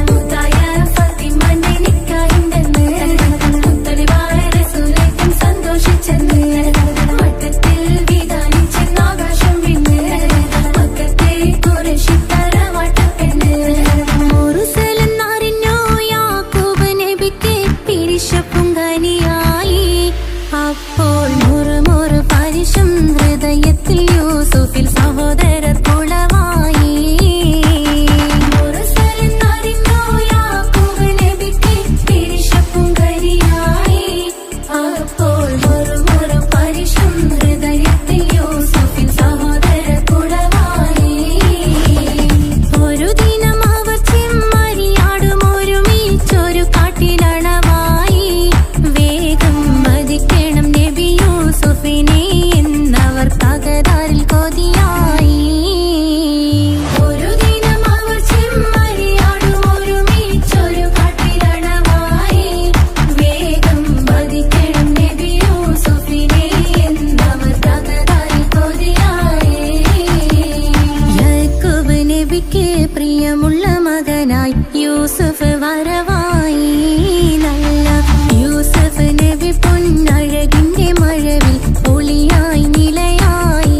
മുത്തായ ഫാത്തിമാന്റെ നിക്കാഹിന്റന്ന് മുത്തലിവായ റസൂലേറ്റം സന്തോഷിച്ചെന്ന് മട്ടത്തിൽ വീതാനിച്ചെന്നാകാശം വിണ്ണ് മക്കത്തെ ഖുറൈശി തറവാട്ടപ്പെണ്ണ് മുർസലെന്നറിഞ്ഞു യാക്കൂബ് നബിക്ക് പിരിശപ്പുങ്കനിയായി അപ്പോൾ മുറുമുറു പരിശം ഹൃദയത്തിൽ യൂസുഫിൽ സഹോദരർ കുളവായി മുർസലെന്നറിഞ്ഞു യാക്കൂബ് നബിക്ക് പിരിശപ്പുങ്കനിയായി അപ്പോൾ മുറുമുറു പരിശം ഹൃദയത്തിൽ യൂസുഫിൽ സഹോദരർ കുളവായി ഒരു ദിനം അവർ ചെമ്മരിയാടും ഒരുമിച്ചൊരു കാട്ടിലണവായി വേഗം വധിക്കണം നബി യൂസുഫിനെ എന്നവർ തകരാറിൽ കൊതിയായി ഒരു ദിനം അവർ ചെമ്മരിയാടും ഒരുമിച്ചൊരു കാട്ടിലണവായി വേഗം വധിക്കണം നബി യൂസുഫിനെ എന്നവർ തകരാറിൽ കൊതിയായി യാക്കൂബ് നബിക്ക് പ്രിയമുള്ള മകനായി യൂസുഫ് വരവായി നല്ല യൂസുഫ് നബി പൊന്നഴകിന്റെ മഴവിൽ ഒളിയായി നിലയായി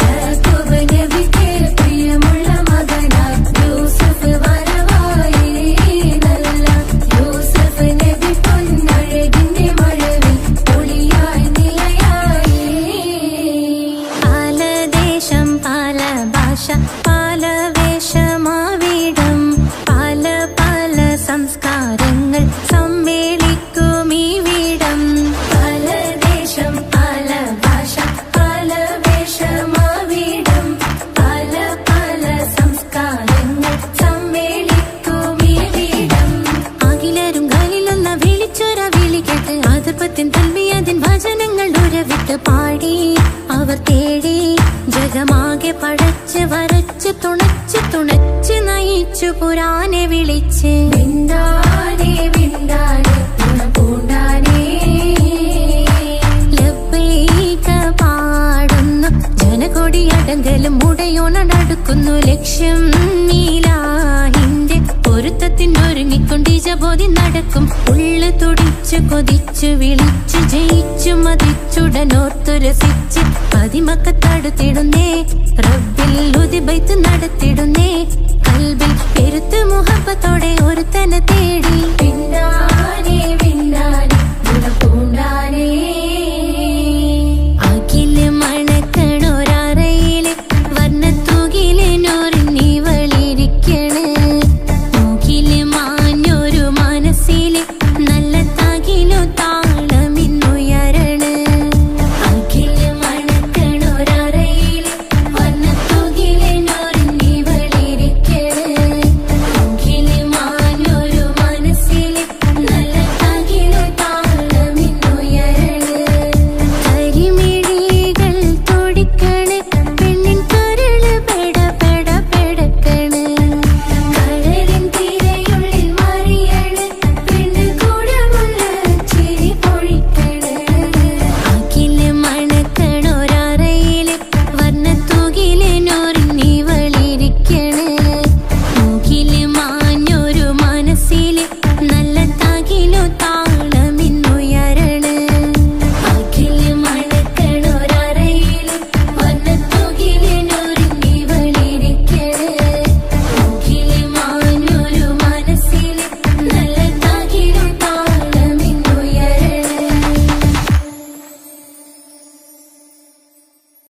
യാക്കൂബ് നബിക്ക് പ്രിയമുള്ള മകനായി യൂസുഫ് വരവായി നല്ല യൂസുഫ് നബി പൊന്നഴകിന്റെ മഴവിൽ ഒളിയായി നിലയായി പല ദേശം പല ഭാഷ പല വേഷമാവിടം പല പല സംസ്കാരങ്ങൾ സമ്മേളിക്കും ഈ വീടം പല ദേശം പല ഭാഷ പല വേഷമാവിടം പല പല സംസ്കാരങ്ങൾ സമ്മേളിക്കും ഈ വീടം അഖിലരും കളിലൊന്ന വിളിച്ചൊര വിളി കേട്ട് അതിർപ്പത്തിൻ തൽവിയതിൻ വചനങ്ങൾ ഉരവിട്ട് പാടി അവർ തേടി ജഗമാകെ പടച്ച് വരച്ച് തുണച്ച് നയിച്ചു പുരാനെ വിളിച്ച് വിണ്ടാനെ വിണ്ടാനെ പൂണ്ടാനെ ലബ്ബൈക പാടുന്നു ജനകൊടിയടങ്കലും മുടയോണടുക്കുന്നു ലക്ഷ്യം നീലാഹിന്റെ പൊരുത്തത്തിനൊരുങ്ങിക്കൊണ്ടി ബോധി നടക്കും. ഉള്ളു തുടിച്ചു കൊതിച്ചു വിളിച്ചു ജയിച്ചു മതിച്ചുടനോർത്തു രസിച്ച് പതിമക്കത്തടുത്തിടുന്നേ. റബ്ബിൽ ഉദിബൈത്ത് നടത്തിടുന്നേ. കൽബിൽ പെരുത്ത് മുഹബത്തോടെ ഒരുത്തനെ തേടി പിന്നാലെ